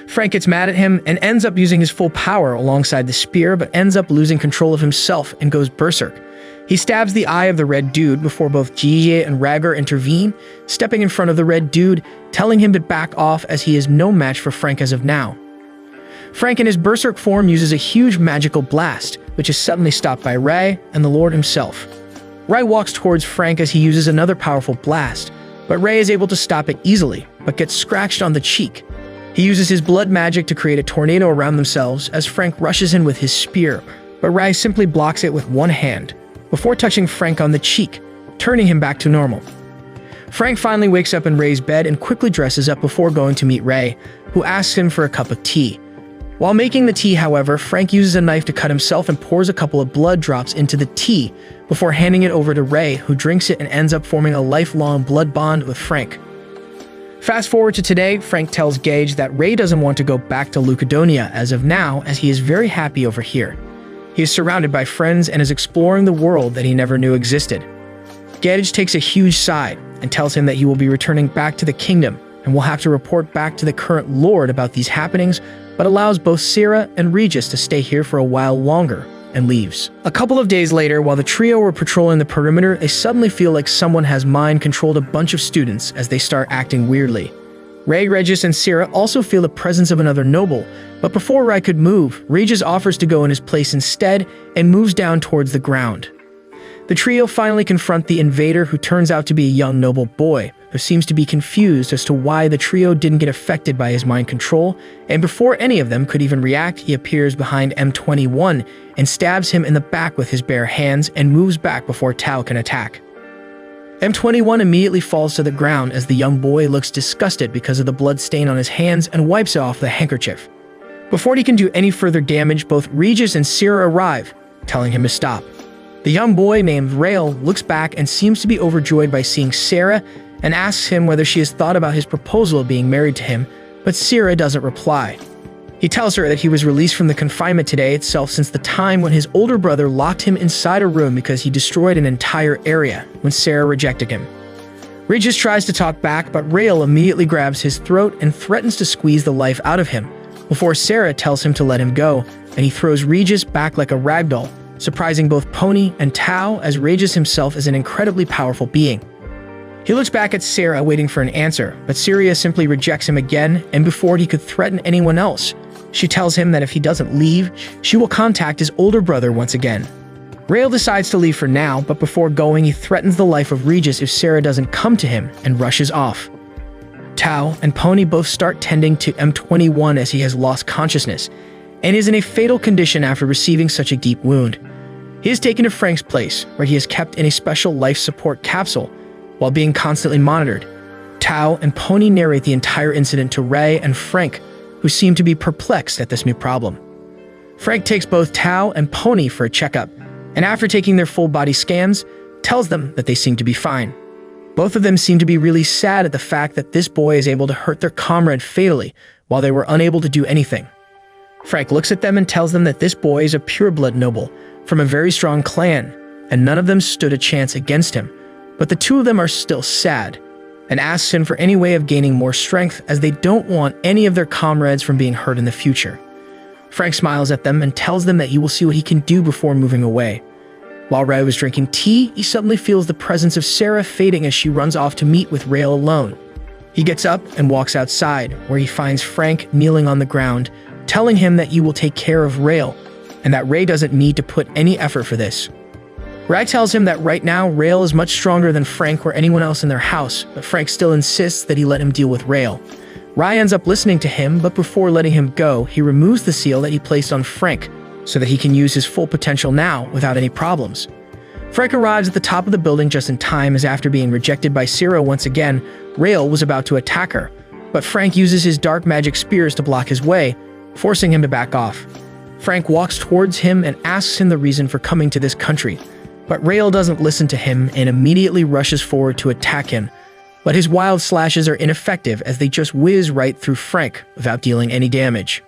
Frank gets mad at him and ends up using his full power alongside the spear, but ends up losing control of himself and goes berserk. He stabs the eye of the red dude before both Gige and Rhaegar intervene, stepping in front of the red dude, telling him to back off as he is no match for Frank as of now. Frank in his berserk form uses a huge magical blast, which is suddenly stopped by Rhae and the Lord himself. Rhae walks towards Frank as he uses another powerful blast, but Rhae is able to stop it easily, but gets scratched on the cheek. He uses his blood magic to create a tornado around themselves as Frank rushes in with his spear, but Rhae simply blocks it with one hand, before touching Frank on the cheek, turning him back to normal. Frank finally wakes up in Rhae's bed and quickly dresses up before going to meet Rhae, who asks him for a cup of tea. While making the tea, however, Frank uses a knife to cut himself and pours a couple of blood drops into the tea before handing it over to Rhae, who drinks it and ends up forming a lifelong blood bond with Frank. Fast forward to today, Frank tells Gage that Rhae doesn't want to go back to Lucadonia as of now, as he is very happy over here. He is surrounded by friends and is exploring the world that he never knew existed. Gage takes a huge sigh and tells him that he will be returning back to the kingdom and will have to report back to the current lord about these happenings, but allows both Sierra and Regis to stay here for a while longer and leaves. A couple of days later, while the trio were patrolling the perimeter, they suddenly feel like someone has mind-controlled a bunch of students as they start acting weirdly. Rhae, Regis, and Sierra also feel the presence of another noble, but before Rhae could move, Regis offers to go in his place instead and moves down towards the ground. The trio finally confront the invader, who turns out to be a young noble boy, who seems to be confused as to why the trio didn't get affected by his mind control, and before any of them could even react, he appears behind M21 and stabs him in the back with his bare hands and moves back before Tao can attack. M21 immediately falls to the ground as the young boy looks disgusted because of the blood stain on his hands and wipes it off the handkerchief. Before he can do any further damage, both Regis and Sierra arrive, telling him to stop. The young boy named Rael looks back and seems to be overjoyed by seeing Sarah and asks him whether she has thought about his proposal of being married to him, but Sierra doesn't reply. He tells her that he was released from the confinement today itself since the time when his older brother locked him inside a room because he destroyed an entire area when Sarah rejected him. Regis tries to talk back, but Rael immediately grabs his throat and threatens to squeeze the life out of him, before Sarah tells him to let him go, and he throws Regis back like a ragdoll, surprising both Pony and Tao, as Regis himself is an incredibly powerful being. He looks back at Sarah waiting for an answer, but Sierra simply rejects him again, and before he could threaten anyone else, she tells him that if he doesn't leave, she will contact his older brother once again. Rael decides to leave for now, but before going, he threatens the life of Regis if Sarah doesn't come to him and rushes off. Tao and Pony both start tending to M21 as he has lost consciousness and is in a fatal condition after receiving such a deep wound. He is taken to Frank's place, where he is kept in a special life support capsule while being constantly monitored. Tao and Pony narrate the entire incident to Ray and Frank, who seem to be perplexed at this new problem. Frank takes both Tao and Pony for a checkup, and after taking their full body scans, tells them that they seem to be fine. Both of them seem to be really sad at the fact that this boy is able to hurt their comrade fatally while they were unable to do anything. Frank looks at them and tells them that this boy is a pureblood noble from a very strong clan, and none of them stood a chance against him, but the two of them are still sad, and asks him for any way of gaining more strength as they don't want any of their comrades from being hurt in the future. Frank smiles at them and tells them that he will see what he can do before moving away. While Ray was drinking tea, he suddenly feels the presence of Sarah fading as she runs off to meet with Rael alone. He gets up and walks outside, where he finds Frank kneeling on the ground, telling him that he will take care of Rael, and that Ray doesn't need to put any effort for this. Ray tells him that right now Rael is much stronger than Frank or anyone else in their house, but Frank still insists that he let him deal with Rael. Ray ends up listening to him, but before letting him go, he removes the seal that he placed on Frank, so that he can use his full potential now without any problems. Frank arrives at the top of the building just in time, as after being rejected by Sierra once again, Rael was about to attack her, but Frank uses his dark magic spears to block his way, forcing him to back off. Frank walks towards him and asks him the reason for coming to this country, but Rael doesn't listen to him and immediately rushes forward to attack him, but his wild slashes are ineffective as they just whiz right through Frank without dealing any damage.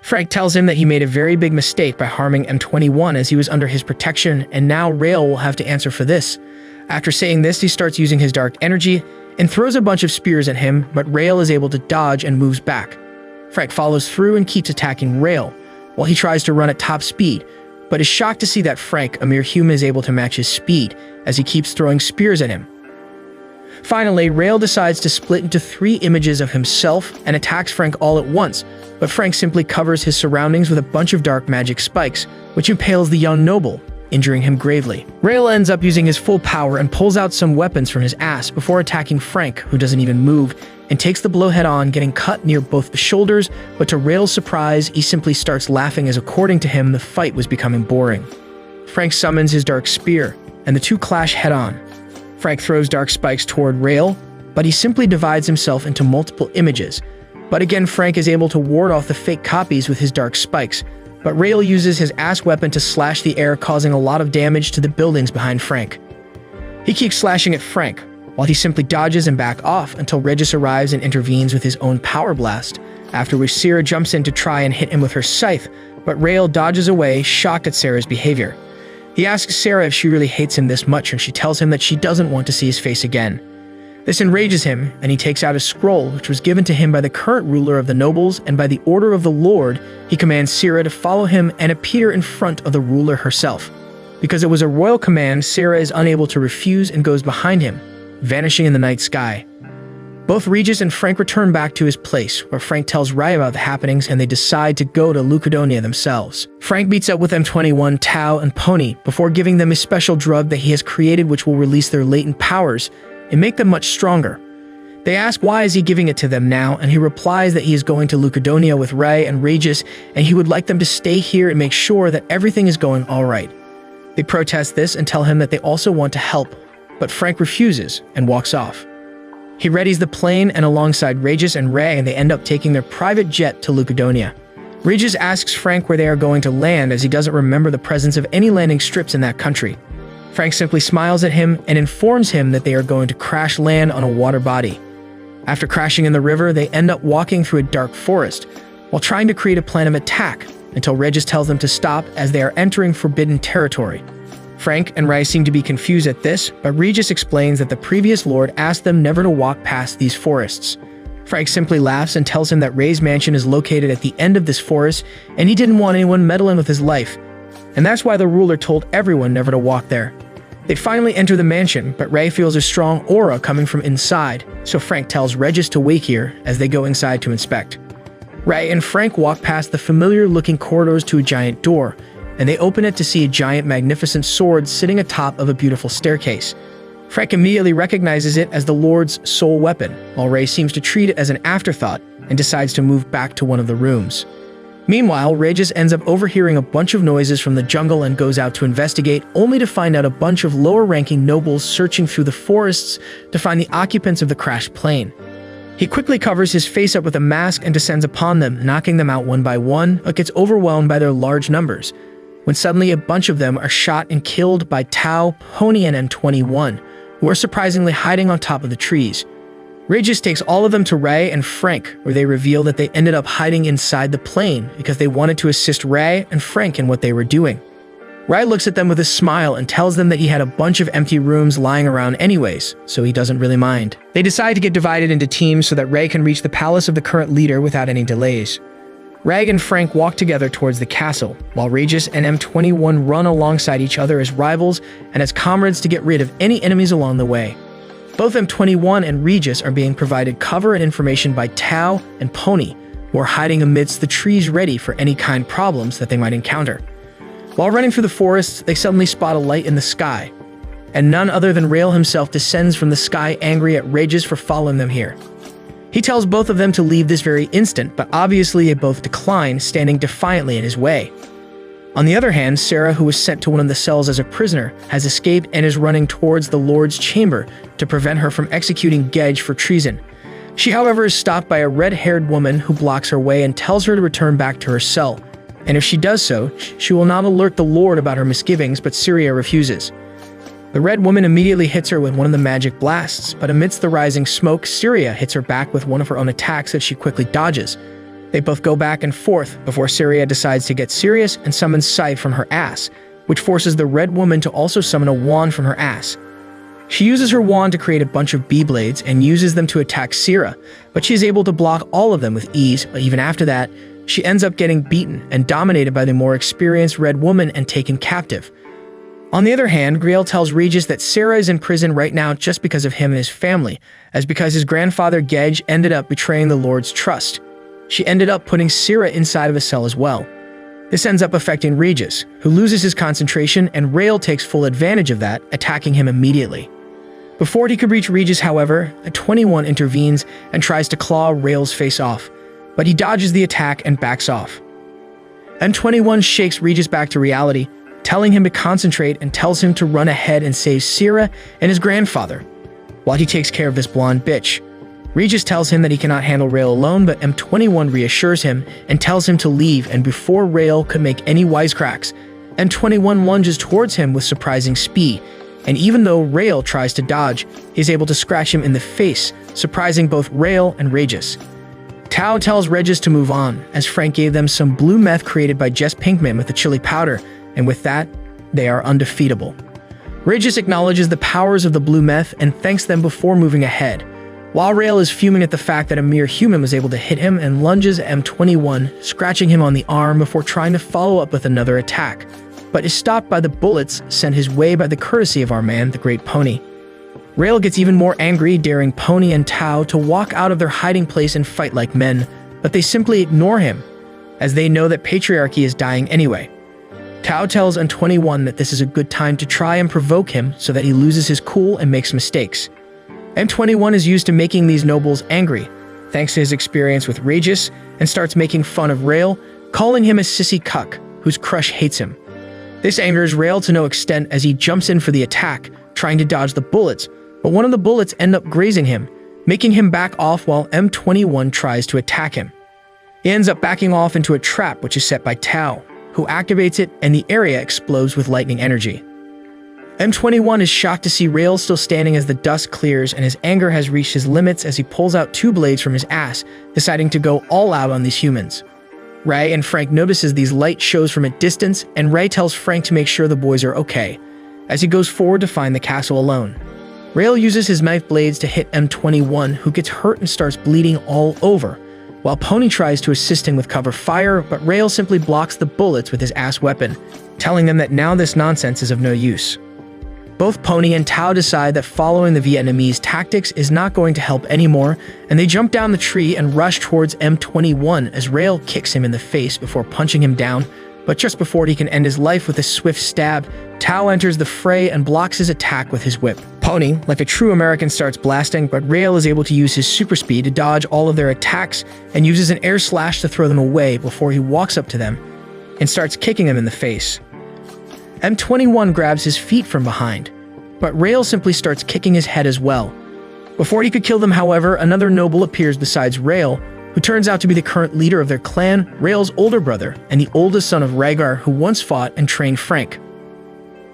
Frank tells him that he made a very big mistake by harming M21 as he was under his protection, and now Rael will have to answer for this. After saying this, he starts using his dark energy and throws a bunch of spears at him, but Rael is able to dodge and moves back. Frank follows through and keeps attacking Rael, while he tries to run at top speed, but is shocked to see that Frank, a mere human, is able to match his speed as he keeps throwing spears at him. Finally, Rael decides to split into 3 images of himself and attacks Frank all at once, but Frank simply covers his surroundings with a bunch of dark magic spikes, which impales the young noble, injuring him gravely. Rael ends up using his full power and pulls out some weapons from his ass before attacking Frank, who doesn't even move, and takes the blow head-on, getting cut near both the shoulders, but to Rael's surprise, he simply starts laughing as according to him, the fight was becoming boring. Frank summons his dark spear, and the two clash head-on. Frank throws dark spikes toward Rael, but he simply divides himself into multiple images. But again, Frank is able to ward off the fake copies with his dark spikes, but Rael uses his ass weapon to slash the air, causing a lot of damage to the buildings behind Frank. He keeps slashing at Frank, while he simply dodges and back off until Regis arrives and intervenes with his own power blast, after which Sarah jumps in to try and hit him with her scythe, but Rael dodges away, shocked at Sarah's behavior. He asks Sarah if she really hates him this much, and she tells him that she doesn't want to see his face again. This enrages him, and he takes out a scroll which was given to him by the current ruler of the nobles, and by the order of the Lord, he commands Sarah to follow him and appear in front of the ruler herself. Because it was a royal command, Sarah is unable to refuse and goes behind him, vanishing in the night sky. Both Regis and Frank return back to his place, where Frank tells Rai about the happenings and they decide to go to Lucadonia themselves. Frank meets up with M21, Tao, and Pony before giving them a special drug that he has created which will release their latent powers and make them much stronger. They ask why is he giving it to them now, and he replies that he is going to Lucadonia with Ray and Regis, and he would like them to stay here and make sure that everything is going alright. They protest this and tell him that they also want to help, but Frank refuses and walks off. He readies the plane, and alongside Regis and Ray, they end up taking their private jet to Lucadonia. Regis asks Frank where they are going to land, as he doesn't remember the presence of any landing strips in that country. Frank simply smiles at him and informs him that they are going to crash land on a water body. After crashing in the river, they end up walking through a dark forest while trying to create a plan of attack until Regis tells them to stop as they are entering forbidden territory. Frank and Ray seem to be confused at this, but Regis explains that the previous lord asked them never to walk past these forests. Frank simply laughs and tells him that Ray's mansion is located at the end of this forest and he didn't want anyone meddling with his life, and that's why the ruler told everyone never to walk there. They finally enter the mansion, but Ray feels a strong aura coming from inside, so Frank tells Regis to wait here as they go inside to inspect. Ray and Frank walk past the familiar-looking corridors to a giant door, and they open it to see a giant magnificent sword sitting atop of a beautiful staircase. Frank immediately recognizes it as the Lord's sole weapon, while Ray seems to treat it as an afterthought and decides to move back to one of the rooms. Meanwhile, Regis ends up overhearing a bunch of noises from the jungle and goes out to investigate, only to find out a bunch of lower-ranking nobles searching through the forests to find the occupants of the crashed plane. He quickly covers his face up with a mask and descends upon them, knocking them out one by one, but gets overwhelmed by their large numbers, when suddenly a bunch of them are shot and killed by Tao, Pony, and M21, who are surprisingly hiding on top of the trees. Regis takes all of them to Ray and Frank, where they reveal that they ended up hiding inside the plane because they wanted to assist Ray and Frank in what they were doing. Ray looks at them with a smile and tells them that he had a bunch of empty rooms lying around anyways, so he doesn't really mind. They decide to get divided into teams so that Ray can reach the palace of the current leader without any delays. Ray and Frank walk together towards the castle, while Regis and M21 run alongside each other as rivals and as comrades to get rid of any enemies along the way. Both M21 and Regis are being provided cover and information by Tao and Pony, who are hiding amidst the trees ready for any kind of problems that they might encounter. While running through the forests, they suddenly spot a light in the sky, and none other than Rael himself descends from the sky, angry at Regis for following them here. He tells both of them to leave this very instant, but obviously they both decline, standing defiantly in his way. On the other hand, Sarah, who was sent to one of the cells as a prisoner, has escaped and is running towards the Lord's chamber to prevent her from executing Gedge for treason. She, however, is stopped by a red-haired woman who blocks her way and tells her to return back to her cell, and if she does so, she will not alert the Lord about her misgivings, but Syria refuses. The red woman immediately hits her with one of the magic blasts, but amidst the rising smoke, Syria hits her back with one of her own attacks that she quickly dodges. They both go back and forth before Syria decides to get serious and summons Scythe from her ass, which forces the red woman to also summon a wand from her ass. She uses her wand to create a bunch of bee-blades and uses them to attack Syria, but she is able to block all of them with ease, but even after that, she ends up getting beaten and dominated by the more experienced red woman and taken captive. On the other hand, Griel tells Regis that Sarah is in prison right now just because of him and his family, as because his grandfather Gedge ended up betraying the Lord's trust. She ended up putting Sarah inside of a cell as well. This ends up affecting Regis, who loses his concentration, and Rael takes full advantage of that, attacking him immediately. Before he could reach Regis, however, a 21 intervenes and tries to claw Rael's face off, but he dodges the attack and backs off. M21 shakes Regis back to reality, telling him to concentrate and tells him to run ahead and save Sarah and his grandfather, while he takes care of this blonde bitch. Regis tells him that he cannot handle Rael alone, but M21 reassures him and tells him to leave, and before Rael could make any wisecracks, M21 lunges towards him with surprising speed, and even though Rael tries to dodge, he's able to scratch him in the face, surprising both Rael and Regis. Tao tells Regis to move on, as Frank gave them some blue meth created by Jess Pinkman with the chili powder, and with that, they are undefeatable. Regis acknowledges the powers of the blue meth and thanks them before moving ahead, while Rael is fuming at the fact that a mere human was able to hit him and lunges at M21, scratching him on the arm before trying to follow up with another attack, but is stopped by the bullets sent his way by the courtesy of our man, the Great Pony. Rael gets even more angry, daring Pony and Tao to walk out of their hiding place and fight like men, but they simply ignore him, as they know that patriarchy is dying anyway. Tao tells M21 that this is a good time to try and provoke him so that he loses his cool and makes mistakes. M21 is used to making these nobles angry, thanks to his experience with Regis, and starts making fun of Rael, calling him a sissy cuck, whose crush hates him. This angers Rael to no extent as he jumps in for the attack, trying to dodge the bullets, but one of the bullets ends up grazing him, making him back off while M21 tries to attack him. He ends up backing off into a trap which is set by Tao, who activates it, and the area explodes with lightning energy. M21 is shocked to see Rael still standing as the dust clears, and his anger has reached his limits as he pulls out 2 blades from his ass, deciding to go all out on these humans. Ray and Frank notices these light shows from a distance, and Ray tells Frank to make sure the boys are okay, as he goes forward to find the castle alone. Rael uses his knife blades to hit M21, who gets hurt and starts bleeding all over, while Pony tries to assist him with cover fire, but Rael simply blocks the bullets with his ass weapon, telling them that now this nonsense is of no use. Both Pony and Tao decide that following the Vietnamese tactics is not going to help anymore, and they jump down the tree and rush towards M21 as Rael kicks him in the face before punching him down, but just before he can end his life with a swift stab, Tao enters the fray and blocks his attack with his whip. Pony, like a true American, starts blasting, but Rael is able to use his super speed to dodge all of their attacks and uses an air slash to throw them away before he walks up to them and starts kicking them in the face. M21 grabs his feet from behind, but Rael simply starts kicking his head as well. Before he could kill them, however, another noble appears besides Rael, who turns out to be the current leader of their clan, Rael's older brother, and the oldest son of Rhaegar, who once fought and trained Frank.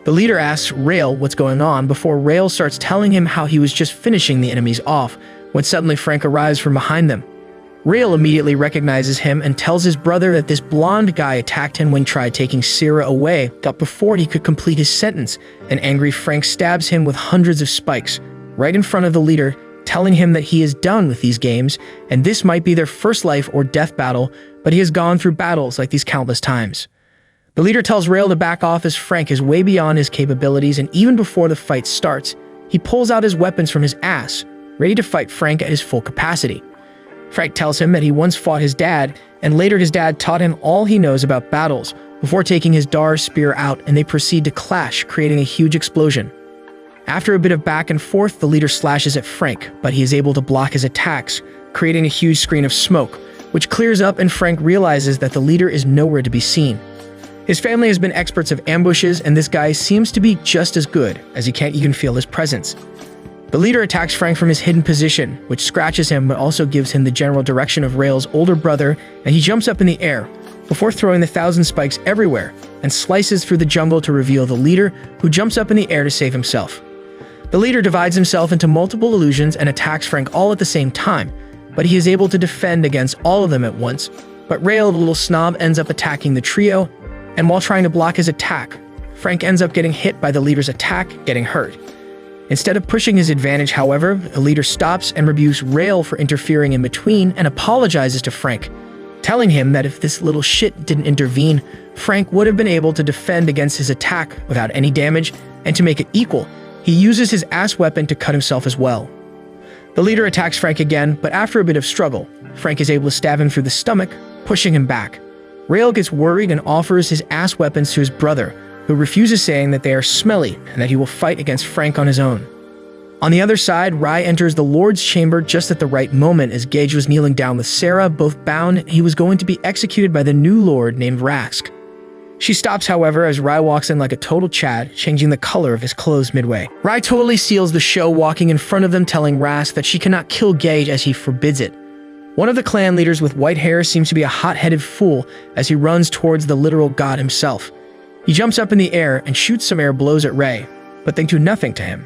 The leader asks Rael what's going on before Rael starts telling him how he was just finishing the enemies off, when suddenly Frank arrives from behind them. Rael immediately recognizes him and tells his brother that this blonde guy attacked him when he tried taking Syrah away, but before he could complete his sentence, an angry Frank stabs him with hundreds of spikes, right in front of the leader, telling him that he is done with these games, and this might be their first life or death battle, but he has gone through battles like these countless times. The leader tells Rael to back off as Frank is way beyond his capabilities, and even before the fight starts, he pulls out his weapons from his ass, ready to fight Frank at his full capacity. Frank tells him that he once fought his dad, and later his dad taught him all he knows about battles, before taking his Dar spear out, and they proceed to clash, creating a huge explosion. After a bit of back and forth, the leader slashes at Frank, but he is able to block his attacks, creating a huge screen of smoke, which clears up and Frank realizes that the leader is nowhere to be seen. His family has been experts of ambushes, and this guy seems to be just as good, as he can't even feel his presence. The leader attacks Frank from his hidden position, which scratches him but also gives him the general direction of Rael's older brother, and he jumps up in the air, before throwing the 1,000 spikes everywhere, and slices through the jungle to reveal the leader, who jumps up in the air to save himself. The leader divides himself into multiple illusions and attacks Frank all at the same time, but he is able to defend against all of them at once. But Rael, the little snob, ends up attacking the trio, and while trying to block his attack, Frank ends up getting hit by the leader's attack, getting hurt. Instead of pushing his advantage, however, the leader stops and rebukes Rael for interfering in between and apologizes to Frank, telling him that if this little shit didn't intervene, Frank would have been able to defend against his attack without any damage, and to make it equal, he uses his ass weapon to cut himself as well. The leader attacks Frank again, but after a bit of struggle, Frank is able to stab him through the stomach, pushing him back. Rael gets worried and offers his ass weapons to his brother, who refuses, saying that they are smelly and that he will fight against Frank on his own. On the other side, Rai enters the Lord's chamber just at the right moment as Gage was kneeling down with Sarah, both bound, and he was going to be executed by the new Lord named Rask. She stops, however, as Rai walks in like a total Chad, changing the color of his clothes midway. Rai totally seals the show, walking in front of them, telling Rask that she cannot kill Gage as he forbids it. One of the clan leaders with white hair seems to be a hot-headed fool as he runs towards the literal god himself. He jumps up in the air and shoots some air blows at Ray, but they do nothing to him.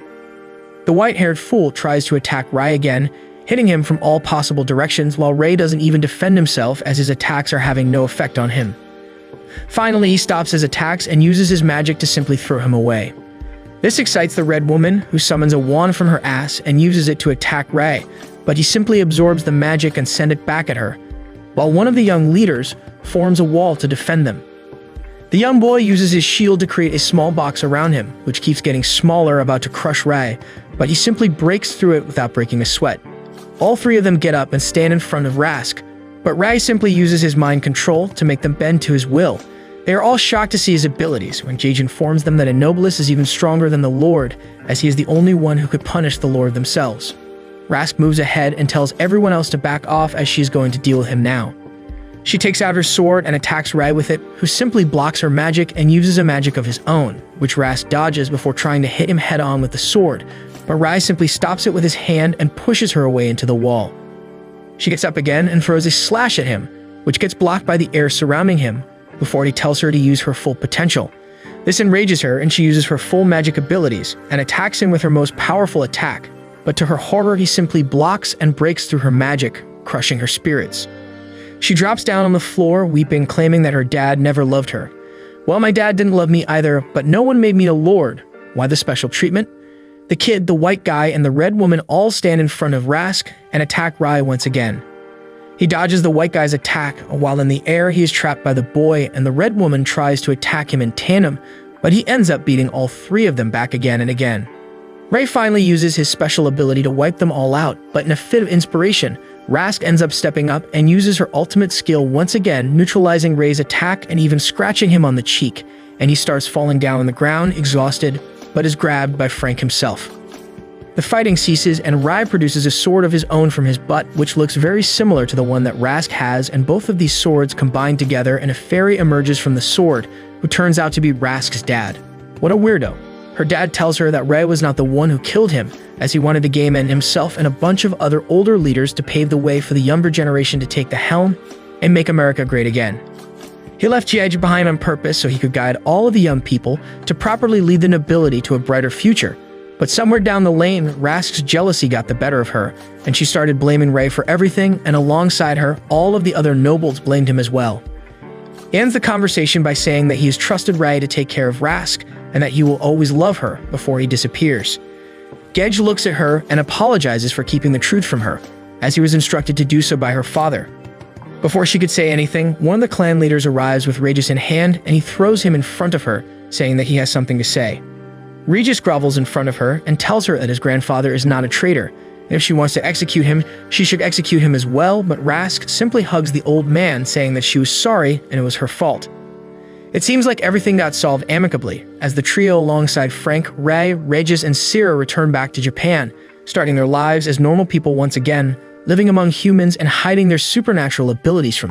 The white-haired fool tries to attack Rai again, hitting him from all possible directions, while Ray doesn't even defend himself as his attacks are having no effect on him. Finally, he stops his attacks and uses his magic to simply throw him away. This excites the Red Woman, who summons a wand from her ass and uses it to attack Ray, but he simply absorbs the magic and sends it back at her, while one of the young leaders forms a wall to defend them. The young boy uses his shield to create a small box around him, which keeps getting smaller, about to crush Ray, but he simply breaks through it without breaking a sweat. All three of them get up and stand in front of Rask, but Ray simply uses his mind control to make them bend to his will. They are all shocked to see his abilities when Gage informs them that a Noblesse is even stronger than the Lord, as he is the only one who could punish the Lord themselves. Rask moves ahead and tells everyone else to back off as she is going to deal with him now. She takes out her sword and attacks Rai with it, who simply blocks her magic and uses a magic of his own, which Rask dodges before trying to hit him head-on with the sword, but Rai simply stops it with his hand and pushes her away into the wall. She gets up again and throws a slash at him, which gets blocked by the air surrounding him, before he tells her to use her full potential. This enrages her and she uses her full magic abilities and attacks him with her most powerful attack, but to her horror he simply blocks and breaks through her magic, crushing her spirits. She drops down on the floor, weeping, claiming that her dad never loved her. Well, my dad didn't love me either, but no one made me a lord. Why the special treatment? The kid, the white guy, and the red woman all stand in front of Rask and attack Rai once again. He dodges the white guy's attack, while in the air he is trapped by the boy, and the red woman tries to attack him in tandem, but he ends up beating all three of them back again and again. Rai finally uses his special ability to wipe them all out, but in a fit of inspiration, Rask ends up stepping up and uses her ultimate skill once again, neutralizing Rai's attack and even scratching him on the cheek, and he starts falling down on the ground, exhausted, but is grabbed by Frank himself. The fighting ceases and Rai produces a sword of his own from his butt, which looks very similar to the one that Rask has, and both of these swords combine together and a fairy emerges from the sword, who turns out to be Rask's dad. What a weirdo. Her dad tells her that Rai was not the one who killed him, as he wanted the gay man himself and a bunch of other older leaders to pave the way for the younger generation to take the helm and make America great again. He left Jiaji behind on purpose so he could guide all of the young people to properly lead the nobility to a brighter future. But somewhere down the lane, Rask's jealousy got the better of her, and she started blaming Rai for everything, and alongside her, all of the other nobles blamed him as well. He ends the conversation by saying that he has trusted Rai to take care of Rask, and that he will always love her before he disappears. Gej looks at her and apologizes for keeping the truth from her, as he was instructed to do so by her father. Before she could say anything, one of the clan leaders arrives with Regis in hand, and he throws him in front of her, saying that he has something to say. Regis grovels in front of her and tells her that his grandfather is not a traitor, and if she wants to execute him, she should execute him as well, but Rask simply hugs the old man, saying that she was sorry and it was her fault. It seems like everything got solved amicably, as the trio alongside Frank, Rai, Regis, and Sierra return back to Japan, starting their lives as normal people once again, living among humans and hiding their supernatural abilities from